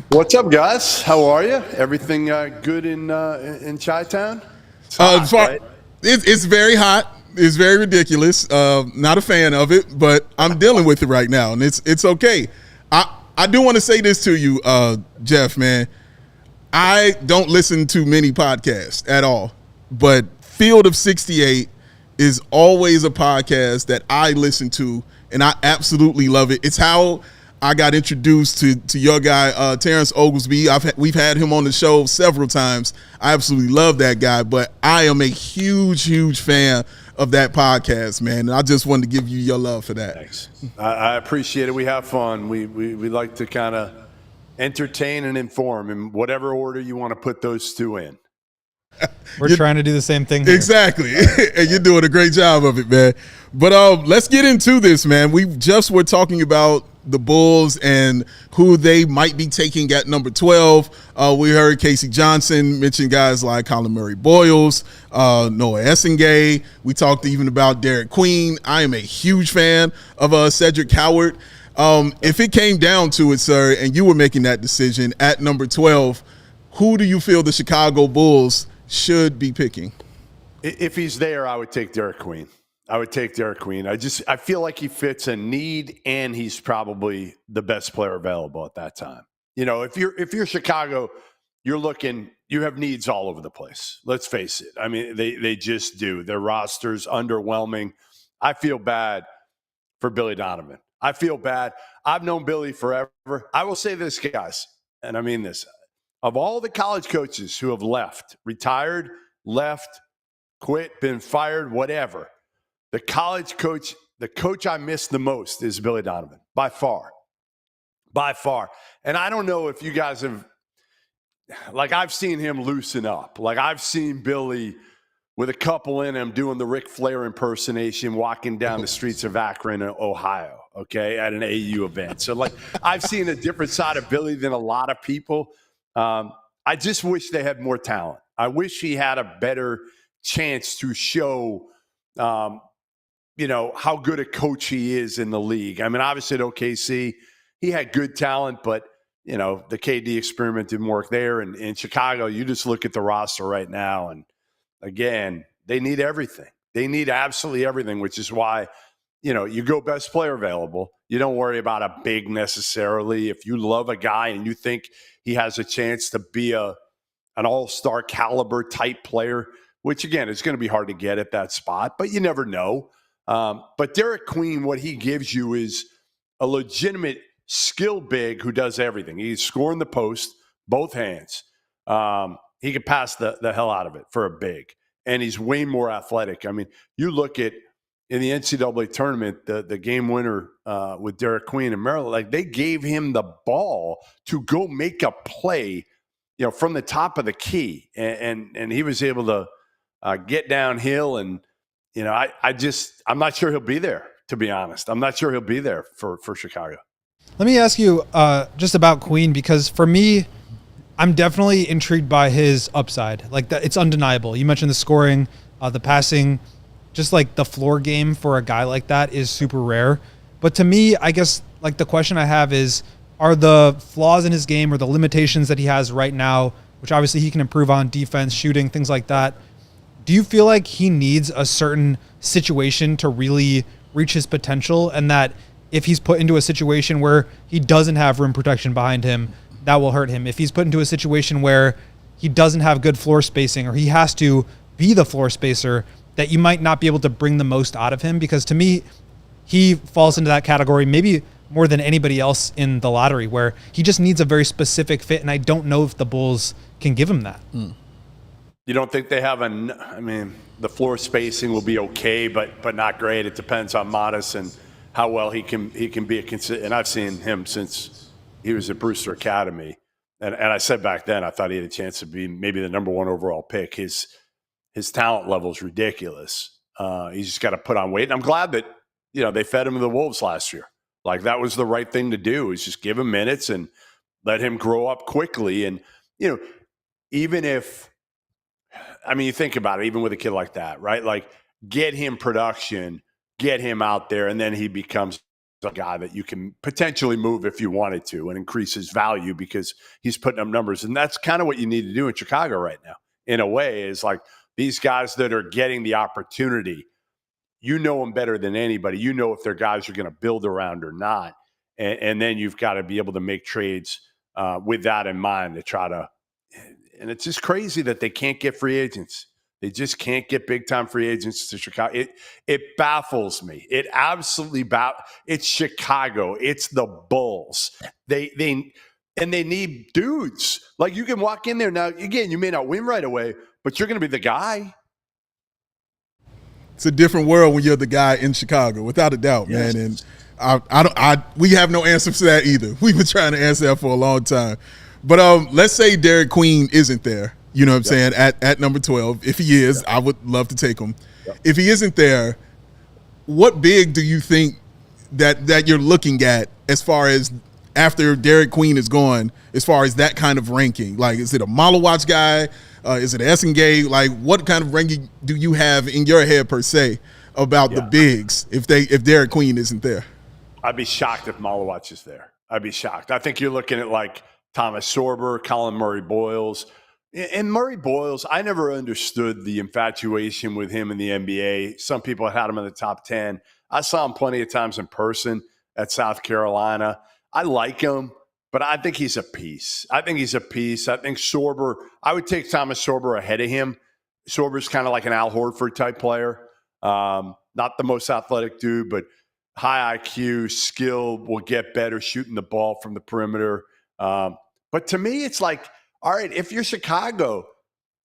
What's up, guys? How are you? Everything good in Chi-Town? Right? It's very hot. It's very ridiculous. Not a fan of it, but I'm dealing with it right now, and it's okay. I do want to say this to you, Jeff, man. I don't listen to many podcasts at all, but Field of 68 is always a podcast that I listen to, and I absolutely love it. It's how I got introduced to your guy, Terrence Oglesby. We've had him on the show several times. I absolutely love that guy, but I am a huge fan of that podcast, man. And I just wanted to give you your love for that. Thanks. I appreciate it. We have fun. We like to kind of entertain and inform in whatever order you want to put those two in. We're trying to do the same thing here. Exactly. And you're doing a great job of it, man. But let's get into this, man. We just were talking about the Bulls and who they might be taking at number 12. We heard Casey Johnson mention guys like Collin Murray-Boyles, Noah Essengue. We talked even about Derik Queen. I am a huge fan of Cedric Howard. If it came down to it, sir, and you were making that decision at number 12, who do you feel the Chicago Bulls should be picking? If he's there, I would take Derik Queen. I feel like he fits a need, and he's probably the best player available at that time. You know, if you're Chicago, you have needs all over the place. Let's face it. I mean, they just do. Their roster's underwhelming. I feel bad for Billy Donovan. I feel bad. I've known Billy forever. I will say this, guys, and I mean this. Of all the college coaches who have left, retired, left, quit, been fired, whatever, the coach I miss the most is Billy Donovan, by far. And I don't know if you guys have like I've seen him loosen up. Like I've seen Billy with a couple in him doing the Ric Flair impersonation, walking down the streets of Akron, Ohio, okay, at an AU event. So, like, I've seen a different side of Billy than a lot of people. I just wish they had more talent. I wish he had a better chance to show, how good a coach he is in the league. I mean, obviously at OKC, he had good talent, but, the KD experiment didn't work there. And in Chicago, you just look at the roster right now, and again, they need everything. They need absolutely everything, which is why, you go best player available. You don't worry about a big necessarily. If you love a guy and you think he has a chance to be an all-star caliber type player, which, again, is going to be hard to get at that spot, but you never know. But Derik Queen, what he gives you is a legitimate skill big who does everything. He's scoring the post, both hands. He could pass the hell out of it for a big, and he's way more athletic. I mean, you look at in the NCAA tournament, the game winner with Derik Queen in Maryland, like they gave him the ball to go make a play, from the top of the key, and he was able to get downhill. And I'm not sure he'll be there. To be honest, I'm not sure he'll be there for Chicago. Let me ask you just about Queen, because for me, I'm definitely intrigued by his upside. Like that, it's undeniable. You mentioned the scoring, the passing, just like the floor game for a guy like that is super rare. But to me, I guess like the question I have is, are the flaws in his game or the limitations that he has right now, which obviously he can improve on, defense, shooting, things like that, do you feel like he needs a certain situation to really reach his potential, and that if he's put into a situation where he doesn't have rim protection behind him, that will hurt him? If he's put into a situation where he doesn't have good floor spacing, or he has to be the floor spacer, that you might not be able to bring the most out of him? Because to me, he falls into that category maybe more than anybody else in the lottery, where he just needs a very specific fit, and I don't know if the Bulls can give him that. You don't think they have the floor spacing will be okay, but not great. It depends on Modest and how well he can be and I've seen him since he was at Brewster Academy. And I said back then, I thought he had a chance to be maybe the number one overall pick. His talent level is ridiculous. He's just got to put on weight. And I'm glad that, they fed him to the Wolves last year. Like that was the right thing to do, is just give him minutes and let him grow up quickly. And, even if, you think about it, even with a kid like that, right? Like get him production, get him out there, and then he becomes a guy that you can potentially move if you wanted to and increase his value because he's putting up numbers. And that's kind of what you need to do in Chicago right now, in a way, is like these guys that are getting the opportunity, them better than anybody. If their guys are going to build around or not. And then you've got to be able to make trades with that in mind to try to – and it's just crazy that they can't get free agents. They just can't get big-time free agents to Chicago. It baffles me. It absolutely it's Chicago. It's the Bulls. They need dudes. Like, you can walk in there now. Again, you may not win right away, but you're going to be the guy. It's a different world when you're the guy in Chicago, without a doubt, Yes. man. And we have no answer to that either. We've been trying to answer that for a long time. But let's say Derik Queen isn't there. You know what I'm saying? At number 12. If he is, I would love to take him. If he isn't there, what big do you think that you're looking at as far as after Derik Queen is gone, as far as that kind of ranking? Like, is it a Malawatch guy? Is it Essengue? Like, what kind of ranking do you have in your head per se about the bigs if Derik Queen isn't there? I'd be shocked if Malawatch is there. I'd be shocked. I think you're looking at like Thomas Sorber, Collin Murray-Boyles. And Murray-Boyles, I never understood the infatuation with him in the NBA. Some people had him in the top 10. I saw him plenty of times in person at South Carolina. I like him, but I think he's a piece. I think Sorber, I would take Thomas Sorber ahead of him. Sorber's kind of like an Al Horford type player. Not the most athletic dude, but high IQ, skill, will get better shooting the ball from the perimeter. But to me, it's like, all right, if you're Chicago,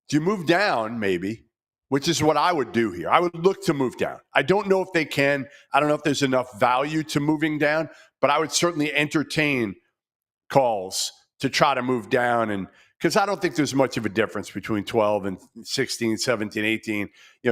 do you move down maybe, which is what I would do here. I would look to move down. I don't know if they can. I don't know if there's enough value to moving down, but I would certainly entertain calls to try to move down and because I don't think there's much of a difference between 12 and 16, 17, 18.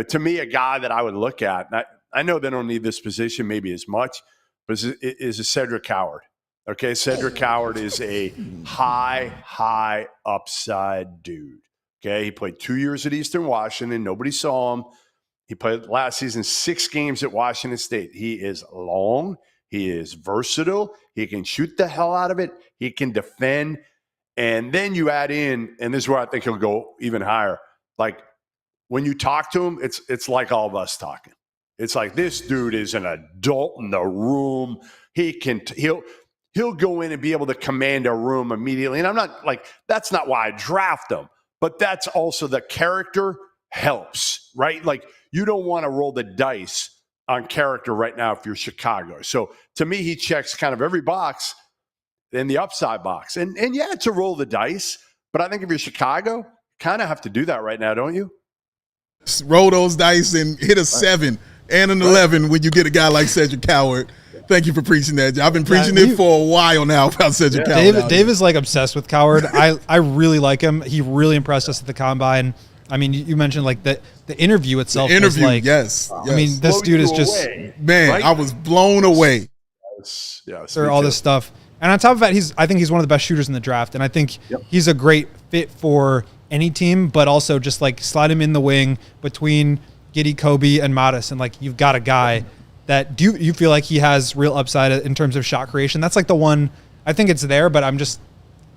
To me, a guy that I would look at, and I know they don't need this position maybe as much, but is a Cedric Howard. Okay, Cedric Howard is a high upside dude. Okay, he played 2 years at Eastern Washington. Nobody saw him. He played last season 6 games at Washington State. He is long. He is versatile. He can shoot the hell out of it. He can defend. And then you add in, and this is where I think he'll go even higher. Like when you talk to him, it's like all of us talking. It's like this dude is an adult in the room. He'll go in and be able to command a room immediately. And I'm not like, that's not why I draft him, but that's also the character helps, right? Like you don't want to roll the dice on character right now if you're Chicago. So to me, he checks kind of every box in the upside box. And yeah, it's a roll the dice, but I think if you're Chicago, kind of have to do that right now, don't you? Roll those dice and hit a 7 and an 11 when you get a guy like Cedric Howard. Thank you for preaching that. I've been preaching it for a while now about Cedric Howard. Dave is like obsessed with Coward. I really like him. He really impressed us at the combine. I mean, you mentioned like the interview itself. Was like, yes. I mean, this dude is just man. Right? I was blown away. Yes, all this stuff, and on top of that, I think he's one of the best shooters in the draft, and I think he's a great fit for any team. But also, just like slide him in the wing between Giddey, Kobe, and Modest, and like you've got a guy that do you feel like he has real upside in terms of shot creation? That's like the one. I think it's there, but I'm just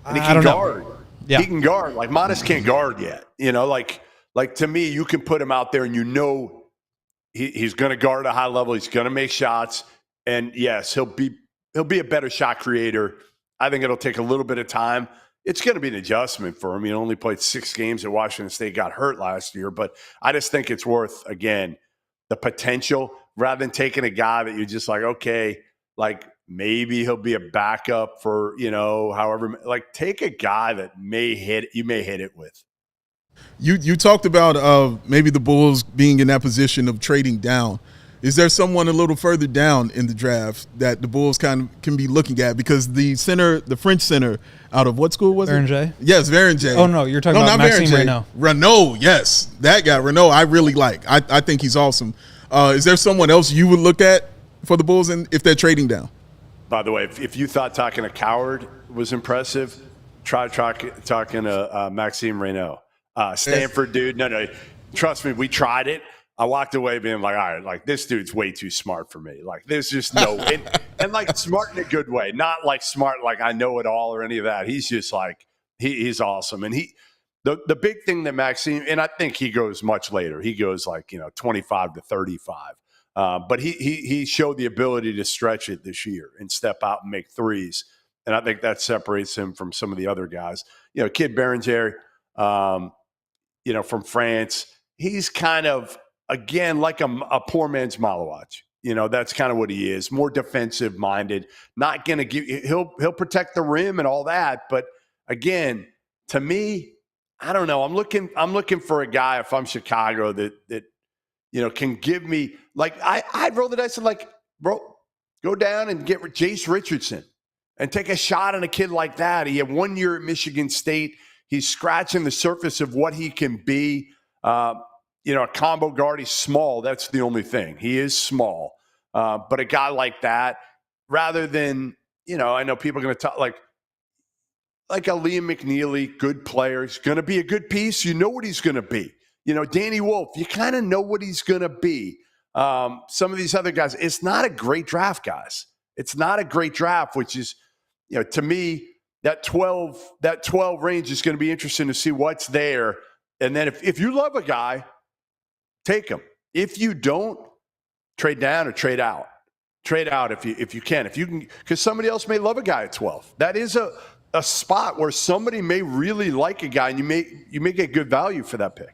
I don't know. Yeah. He can guard. Like Modest can't guard yet. Like to me, you can put him out there and he's going to guard at a high level. He's going to make shots. And yes, he'll be a better shot creator. I think it'll take a little bit of time. It's going to be an adjustment for him. He only played 6 games at Washington State, got hurt last year. But I just think it's worth, again, the potential rather than taking a guy that you're just like, okay, like maybe he'll be a backup for, however, like take a guy that you may hit it with. You talked about maybe the Bulls being in that position of trading down. Is there someone a little further down in the draft that the Bulls can be looking at? Because the French center out of what school was it? Varangé? Yes, Varangé. Oh, no, you're talking about Maxime Renaud. Renaud, yes. That guy, Renaud, I really like. I think he's awesome. Is there someone else you would look at for the Bulls if they're trading down? By the way, if you thought talking to Coward was impressive, try talking to Maxime Renaud. Stanford dude. No. Trust me, we tried it. I walked away being like, all right, like this dude's way too smart for me. Like there's just no and like smart in a good way, not like smart like I know it all or any of that. He's just like he's awesome. And the big thing that Maxime, and I think he goes much later. He goes like 25 to 35. But he showed the ability to stretch it this year and step out and make threes. And I think that separates him from some of the other guys. Kid Berenger, from France, he's kind of, again, like a poor man's Malawach. That's kind of what he is. More defensive minded, not going to give, he'll protect the rim and all that. But again, to me, I don't know. I'm looking for a guy, if I'm Chicago, that can give me, like, I'd roll the dice and like, bro, go down and get Jace Richardson and take a shot on a kid like that. He had 1 year at Michigan State. He's scratching the surface of what he can be. A combo guard, he's small. That's the only thing. He is small. But a guy like that, rather than, I know people are going to talk like a Liam McNeely, good player. He's going to be a good piece. You know what he's going to be. Danny Wolf, you kind of know what he's going to be. Some of these other guys, it's not a great draft, guys. It's not a great draft, which is, to me, that 12 range is going to be interesting to see what's there. And then if you love a guy, take him. If you don't, trade down or trade out. Trade out if you can. If you can, because somebody else may love a guy at 12. That is a spot where somebody may really like a guy, and you may get good value for that pick.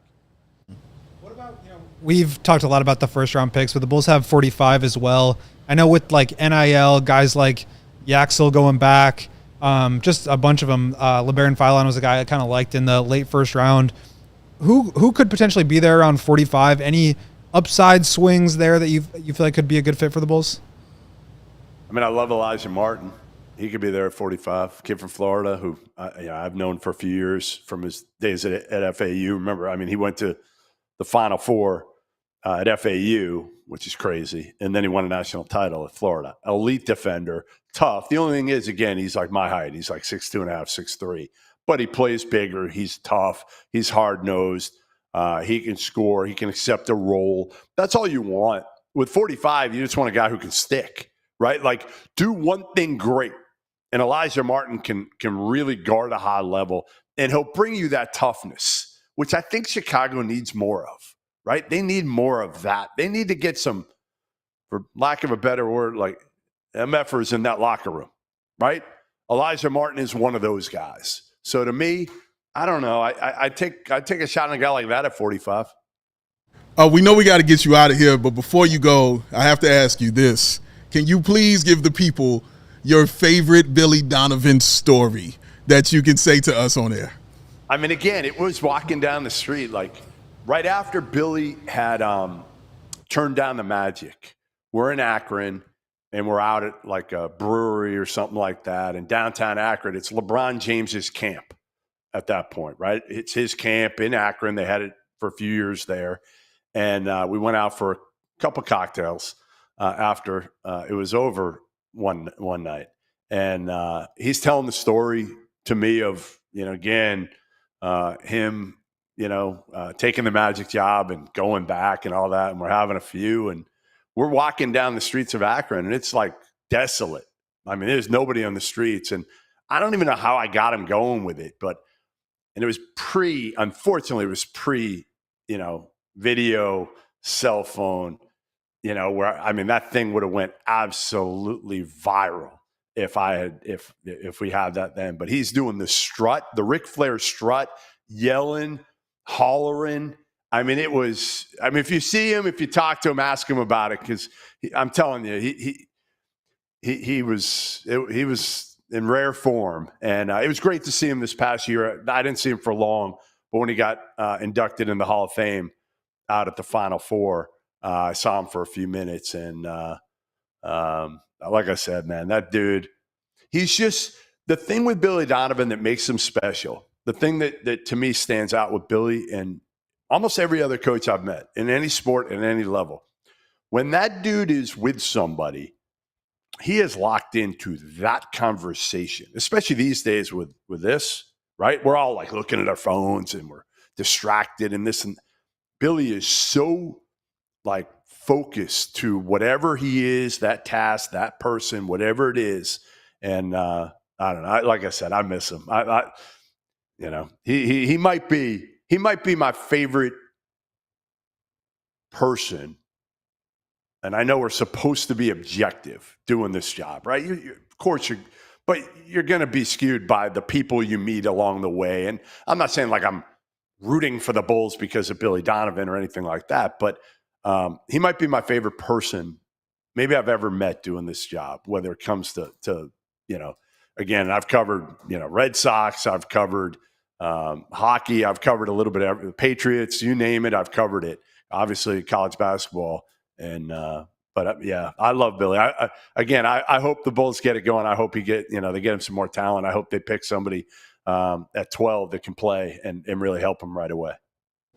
What about, we've talked a lot about the first round picks, but the Bulls have 45 as well. I know with like NIL, guys like Yaxel going back, just a bunch of them. LeBaron Philon was a guy I kind of liked in the late first round. Who could potentially be there around 45? Any upside swings there that you feel like could be a good fit for the Bulls? I mean, I love Elijah Martin. He could be there at 45. Kid from Florida who I've known for a few years from his days at FAU. Remember, I mean, he went to the Final Four at FAU, which is crazy. And then he won a national title at Florida. Elite defender, tough. The only thing is, again, he's like my height. He's like 6'2.5", 6'3". But he plays bigger. He's tough. He's hard-nosed. He can score. He can accept a role. That's all you want. With 45, you just want a guy who can stick, right? Like, do one thing great. And Elijah Martin can really guard a high level. And he'll bring you that toughness, which I think Chicago needs more of, right? They need more of that. They need to get some, for lack of a better word, like MFers in that locker room, right? Elijah Martin is one of those guys. So to me, I don't know. I take a shot on a guy like that at 45. We know we got to get you out of here, but before you go, I have to ask you this. Can you please give the people your favorite Billy Donovan story that you can say to us on air? I mean, again, it was walking down the street, like right after Billy had turned down the Magic. We're in Akron, and we're out at like a brewery or something like that in downtown Akron. It's LeBron James's camp at that point, right? It's his camp in Akron. They had it for a few years there. And we went out for a couple cocktails after it was over one night. And he's telling the story to me of, again, him, taking the Magic job and going back and all that. And we're having a few. And we're walking down the streets of Akron, and it's like desolate. I mean, there's nobody on the streets. And I don't even know how I got him going with it. And it was unfortunately, it was video, cell phone, where, I mean, that thing would have went absolutely viral if we had that then. But he's doing the strut, the Ric Flair strut, yelling, hollering. I mean, if you see him, if you talk to him, ask him about it, because I'm telling you, he was in rare form. And it was great to see him this past year. I didn't see him for long, but when he got inducted in the Hall of Fame out at the Final Four, I saw him for a few minutes. And like I said, man, that dude, he's just the thing with Billy Donovan that makes him special. The thing that to me stands out with Billy and almost every other coach I've met in any sport at any level, when that dude is with somebody, he is locked into that conversation, especially these days with this, right? We're all like looking at our phones and we're distracted and this, and Billy is so like focused to whatever he is, that task, that person, whatever it is. And I don't know. Like I said, I miss him. He might be my favorite person. And I know we're supposed to be objective doing this job, right? Of course, but you're going to be skewed by the people you meet along the way. And I'm not saying like I'm rooting for the Bulls because of Billy Donovan or anything like that, but he might be my favorite person maybe I've ever met doing this job, whether it comes to again, I've covered, Red Sox, I've covered hockey, I've covered a little bit of the Patriots, you name it, I've covered it. Obviously college basketball. And, yeah, I love Billy. I hope the Bulls get it going. I hope they get him some more talent. I hope they pick somebody at 12 that can play and really help him right away.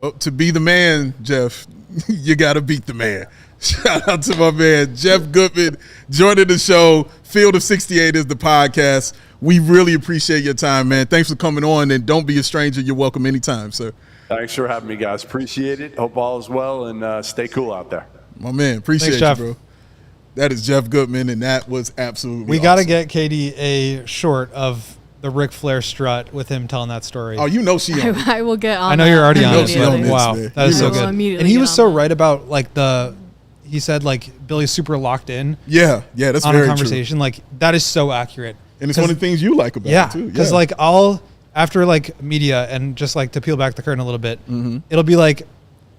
Well, to be the man, Jeff, you got to beat the man. Shout out to my man, Jeff Goodman, joining the show. Field of 68 is the podcast. We really appreciate your time, man. Thanks for coming on, and don't be a stranger. You're welcome anytime, sir. Thanks for having me, guys. Appreciate it. Hope all is well, and stay cool out there. My man, appreciate you, bro. That is Jeff Goodman, and that was absolutely We got to get Katie a short of the Ric Flair strut with him telling that story. Oh, she on it. I will get on I know you're already on it. Wow, man. that is so good. And he was so that. right about like he said like Billy's super locked in. Yeah, that's on very a conversation. true. Like that is so accurate. And it's one of the things you like about it too. Yeah, because like after like media and just like to peel back the curtain a little bit, it'll be like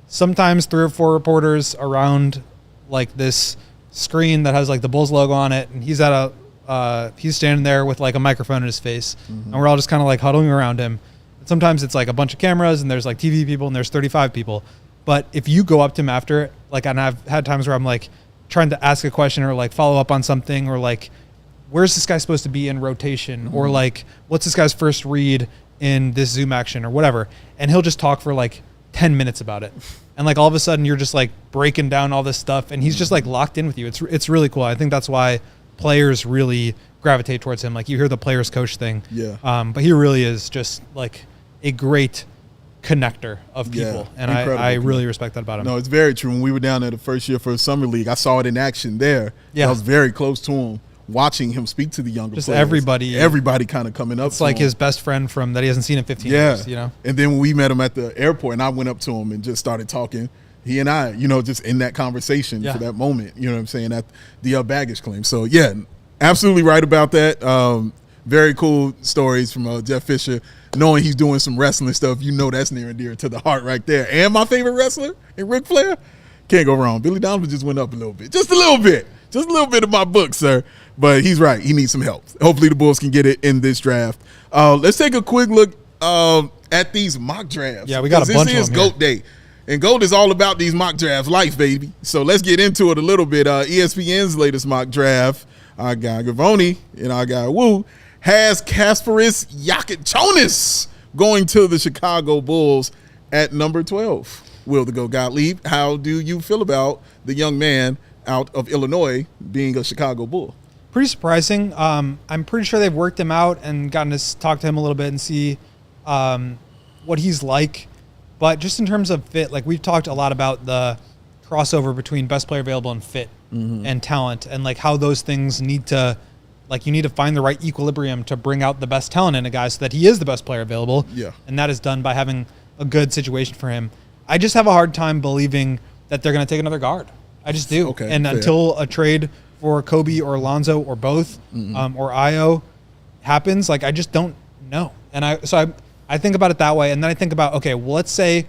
sometimes 3 or 4 reporters around like this screen that has like the Bulls logo on it, and he's standing there with like a microphone in his face, and we're all just kind of like huddling around him. And sometimes it's like a bunch of cameras and there's like TV people and there's 35 people. But if you go up to him after, like, and I've had times where I'm like trying to ask a question or like follow up on something or like where's this guy supposed to be in rotation, or like what's this guy's first read in this zoom action or whatever, and he'll just talk for like 10 minutes about it, and like all of a sudden you're just like breaking down all this stuff, and he's just like locked in with you. It's really cool. I think that's why players really gravitate towards him. Like you hear the players coach thing, but he really is just like a great connector of people, and I really respect that about him. No, it's very true. When we were down there the first year for the summer league, I saw it in action there. I was very close to him, watching him speak to the younger players. Everybody kind of coming up. It's like his best friend from that he hasn't seen in 15 years. You know. And then when we met him at the airport, and I went up to him and just started talking. He and I, just in that conversation for that moment. You know what I'm saying? At the baggage claim. So yeah, absolutely right about that. Very cool stories from Jeff Fischer. Knowing he's doing some wrestling stuff, that's near and dear to the heart right there. And my favorite wrestler, and Ric Flair, can't go wrong. Billy Donovan just went up a little bit. Just a little bit of my book, sir. But he's right. He needs some help. Hopefully the Bulls can get it in this draft. Let's take a quick look at these mock drafts. Yeah, we got a bunch of them. This is GOAT Day. And GOAT is all about these mock drafts life, baby. So let's get into it a little bit. ESPN's latest mock draft, our guy Gavoni and our guy Woo, has Kasparas Jakucionis going to the Chicago Bulls at number 12. Will the Go Gottlieb, how do you feel about the young man out of Illinois being a Chicago Bull? Pretty surprising. I'm pretty sure they've worked him out and gotten to talk to him a little bit and see what he's like. But just in terms of fit, like we've talked a lot about the crossover between best player available and fit and talent, and like how those things need to, like you need to find the right equilibrium to bring out the best talent in a guy so that he is the best player available. Yeah. And that is done by having a good situation for him. I just have a hard time believing that they're going to take another guard. I just do. Okay, and fair. Until a trade for Kobe or Alonzo or both or Io happens, like I just don't know. And I think about it that way. And then I think about, okay, well, let's say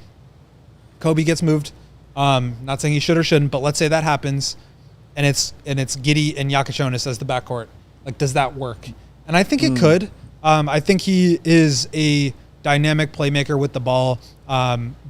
Kobe gets moved. Not saying he should or shouldn't, but let's say that happens and it's Giddey and Jakucionis as the backcourt. Like, does that work? And I think it could. I think he is a dynamic playmaker with the ball.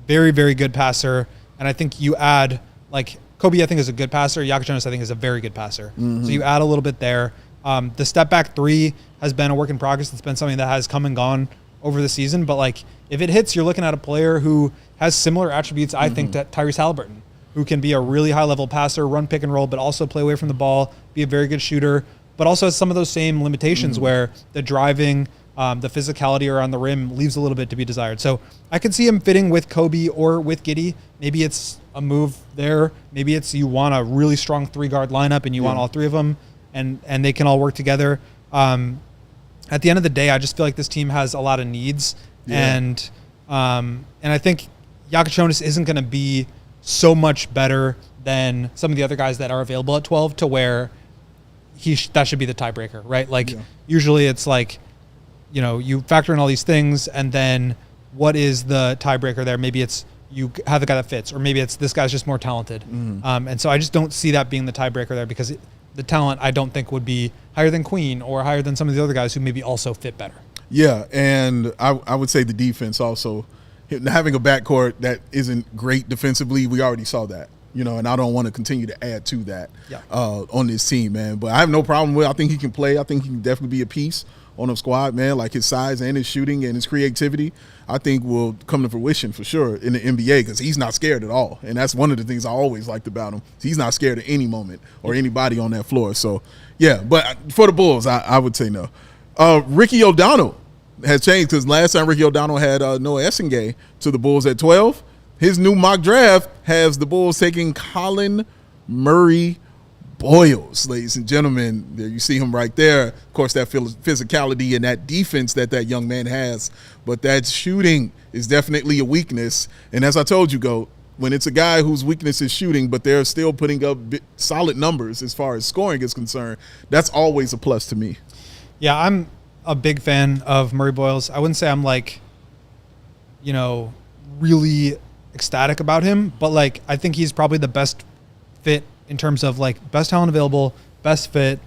Very, very good passer. And I think you add, like, Kobe, I think, is a good passer. Jakucionis, I think, is a very good passer. So you add a little bit there. The step back three has been a work in progress. It's been something that has come and gone over the season. But, like, if it hits, you're looking at a player who has similar attributes, I think, to Tyrese Halliburton, who can be a really high-level passer, run pick and roll, but also play away from the ball, be a very good shooter, but also has some of those same limitations where the driving, the physicality around the rim leaves a little bit to be desired. So I could see him fitting with Kobe or with Giddey. Maybe it's a move there. Maybe it's you want a really strong three-guard lineup and you want all three of them and they can all work together. At the end of the day, I just feel like this team has a lot of needs. And I think Jakucionis isn't going to be so much better than some of the other guys that are available at 12 to where that should be the tiebreaker, right? Like usually it's like, you factor in all these things and then what is the tiebreaker there? Maybe it's you have the guy that fits, or maybe it's this guy's just more talented. And so I just don't see that being the tiebreaker there because the talent I don't think would be higher than Queen or higher than some of the other guys who maybe also fit better. Yeah, and I would say the defense also. Having a backcourt that isn't great defensively, we already saw that. And I don't want to continue to add to that on this team, man. But I have no problem with it. I think he can play. I think he can definitely be a piece on the squad, man. Like his size and his shooting and his creativity, I think will come to fruition for sure in the NBA because he's not scared at all. And that's one of the things I always liked about him. He's not scared at any moment or anybody on that floor. So, yeah. But for the Bulls, I would say no. Ricky O'Donnell has changed because last time Ricky O'Donnell had Noah Essengue to the Bulls at 12. His new mock draft has the Bulls taking Collin Murray-Boyles, ladies and gentlemen. There you see him right there. Of course, that physicality and that defense that young man has. But that shooting is definitely a weakness. And as I told you, when it's a guy whose weakness is shooting, but they're still putting up solid numbers as far as scoring is concerned, that's always a plus to me. Yeah, I'm a big fan of Murray-Boyles. I wouldn't say I'm really ecstatic about him, but I think he's probably the best fit in terms of best talent available, best fit,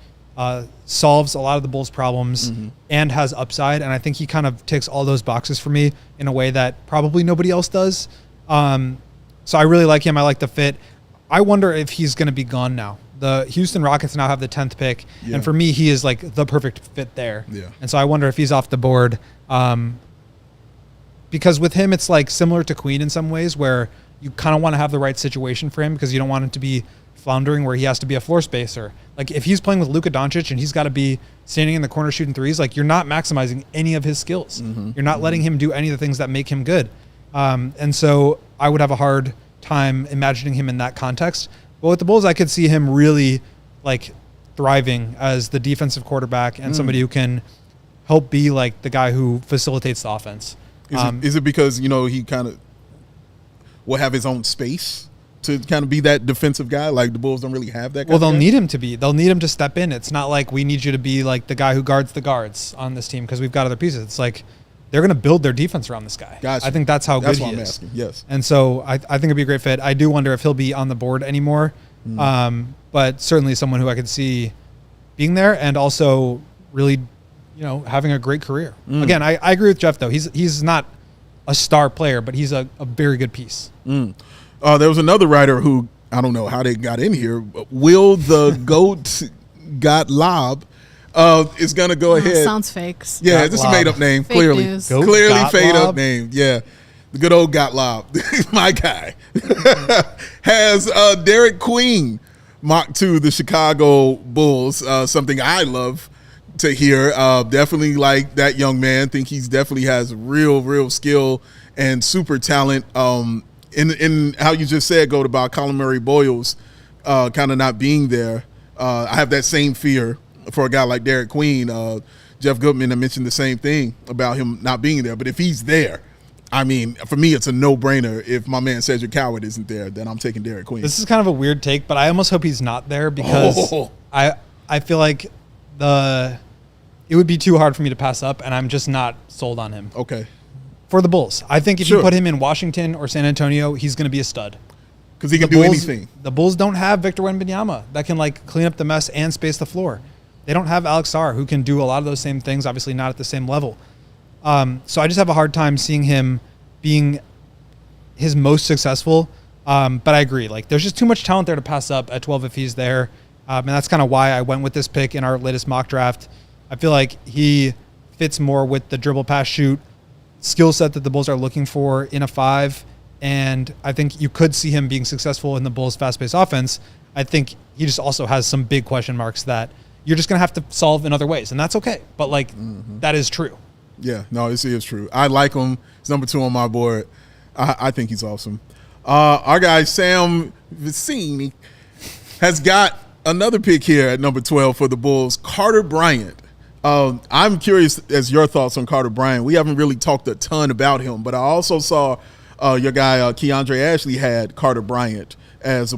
solves a lot of the Bulls' problems and has upside. And I think he kind of ticks all those boxes for me in a way that probably nobody else does. So I really like him. I like the fit. I wonder if he's going to be gone now. the Houston Rockets now have the 10th pick. Yeah. And for me, he is like the perfect fit there. Yeah. And so I wonder if he's off the board. Because with him, it's like similar to Queen in some ways, where you kind of want to have the right situation for him because you don't want him to be floundering where he has to be a floor spacer. Like if he's playing with Luka Doncic and he's got to be standing in the corner shooting threes, like you're not maximizing any of his skills. You're not letting him do any of the things that make him good. And so I would have a hard time imagining him in that context. But with the Bulls, I could see him really like thriving as the defensive quarterback and somebody who can help be like the guy who facilitates the offense. Is it because, he kind of will have his own space to kind of be that defensive guy? Like the Bulls don't really have that guy. Well, they'll need him to be. They'll need him to step in. It's not like we need you to be like the guy who guards the guards on this team because we've got other pieces. It's like they're going to build their defense around this guy. Gotcha. I think that's how good he is. That's what I'm asking, yes. And so I think it'd be a great fit. I do wonder if he'll be on the board anymore, but certainly someone who I could see being there and also really, having a great career. Again, I agree with Jeff, though. He's not a star player, but he's a very good piece. There was another writer who, I don't know how they got in here, Will the Goat Got Lob is going to go ahead. Sounds fake. Yeah, this is a made-up name, Fake clearly. news. Clearly Gottlob? made-up name, yeah. The good old Gottlob, my guy, has Derik Queen mocked to the Chicago Bulls, something I love to hear. Definitely like that young man. Think he's definitely has real skill and super talent. In how you just said, Goat, about Collin Murray-Boyles kind of not being there. I have that same fear for a guy like Derik Queen. Jeff Goodman, I mentioned the same thing about him not being there. But if he's there, I mean, for me, it's a no-brainer. If my man Cedric Coward isn't there, then I'm taking Derik Queen. This is kind of a weird take, but I almost hope he's not there because I feel like it would be too hard for me to pass up, and I'm just not sold on him. Okay. For the Bulls. I think if you put him in Washington or San Antonio, he's going to be a stud. Because he can do anything. The Bulls don't have Victor Wembanyama that can like clean up the mess and space the floor. They don't have Alex Sarr who can do a lot of those same things, obviously not at the same level. So I just have a hard time seeing him being his most successful. But I agree. Like there's just too much talent there to pass up at 12 if he's there. And that's kind of why I went with this pick in our latest mock draft. I feel like he fits more with the dribble, pass, shoot skill set that the Bulls are looking for in a 5. And I think you could see him being successful in the Bulls' fast-paced offense. I think he just also has some big question marks that you're just going to have to solve in other ways. And that's okay. But like that is true. Yeah, no, this is true. I like him. He's number 2 on my board. I think he's awesome. Our guy, Sam Vicini, has got another pick here at number 12 for the Bulls, Carter Bryant. I'm curious as your thoughts on Carter Bryant. We haven't really talked a ton about him, but I also saw your guy, Keandre Ashley, had Carter Bryant as a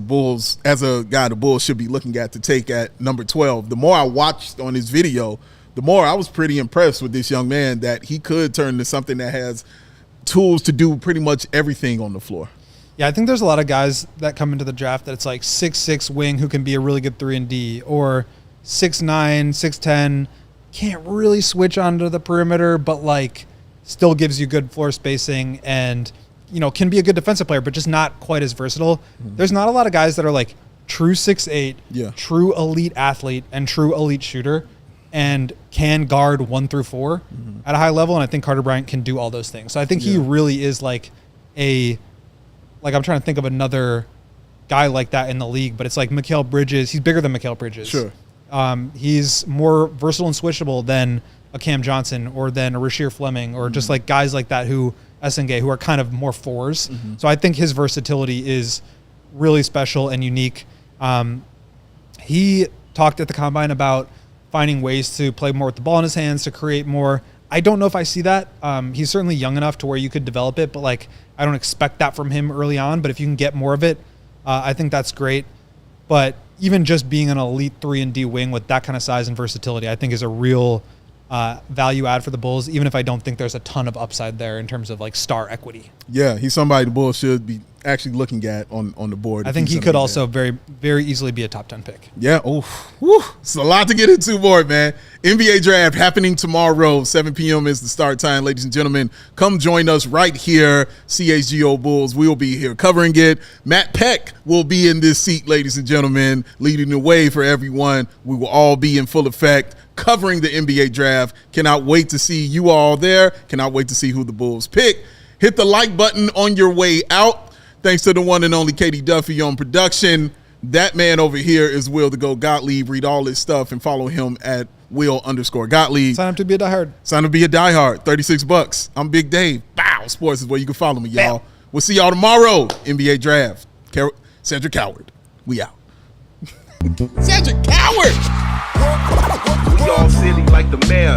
guy the Bulls should be looking at to take at number 12. The more I watched on his video, the more I was pretty impressed with this young man that he could turn into something that has tools to do pretty much everything on the floor. Yeah, I think there's a lot of guys that come into the draft that it's like 6'6" wing who can be a really good 3-and-D, or 6'9", 6'10", can't really switch onto the perimeter, but like still gives you good floor spacing and, can be a good defensive player, but just not quite as versatile. There's not a lot of guys that are like true 6'8", true elite athlete and true elite shooter and can guard 1 through 4 at a high level. And I think Carter Bryant can do all those things. So I think he really is like I'm trying to think of another guy like that in the league, but it's like Mikal Bridges. He's bigger than Mikal Bridges. Sure. He's more versatile and switchable than a Cam Johnson or than a Rasheer Fleming or just like guys like that Essengue, who are kind of more 4s. So I think his versatility is really special and unique. He talked at the Combine about finding ways to play more with the ball in his hands, to create more. I don't know if I see that. He's certainly young enough to where you could develop it, but like I don't expect that from him early on. But if you can get more of it, I think that's great. But even just being an elite 3-and-D wing with that kind of size and versatility, I think is a real value add for the Bulls, even if I don't think there's a ton of upside there in terms of like star equity. Yeah, he's somebody the Bulls should be actually looking at on the board. I think he could also very, very easily be a top 10 pick. Yeah. Oh, whew. It's a lot to get into more, man. NBA draft happening tomorrow. 7 p.m. is the start time, ladies and gentlemen. Come join us right here, CHGO Bulls. We will be here covering it. Matt Peck will be in this seat, ladies and gentlemen, leading the way for everyone. We will all be in full effect covering the NBA draft. Cannot wait to see you all there. Cannot wait to see who the Bulls pick. Hit the like button on your way out. Thanks to the one and only Katie Duffy on production. That man over here is Will the Go Gottlieb. Read all his stuff and follow him at Will_Gottlieb. Sign up to be a diehard. Sign up to be a diehard. $36. I'm Big Dave. Bow. Sports is where you can follow me, y'all. We'll see y'all tomorrow. NBA draft. Cedric Coward. We out. Cedric Coward. We all silly like the mayor.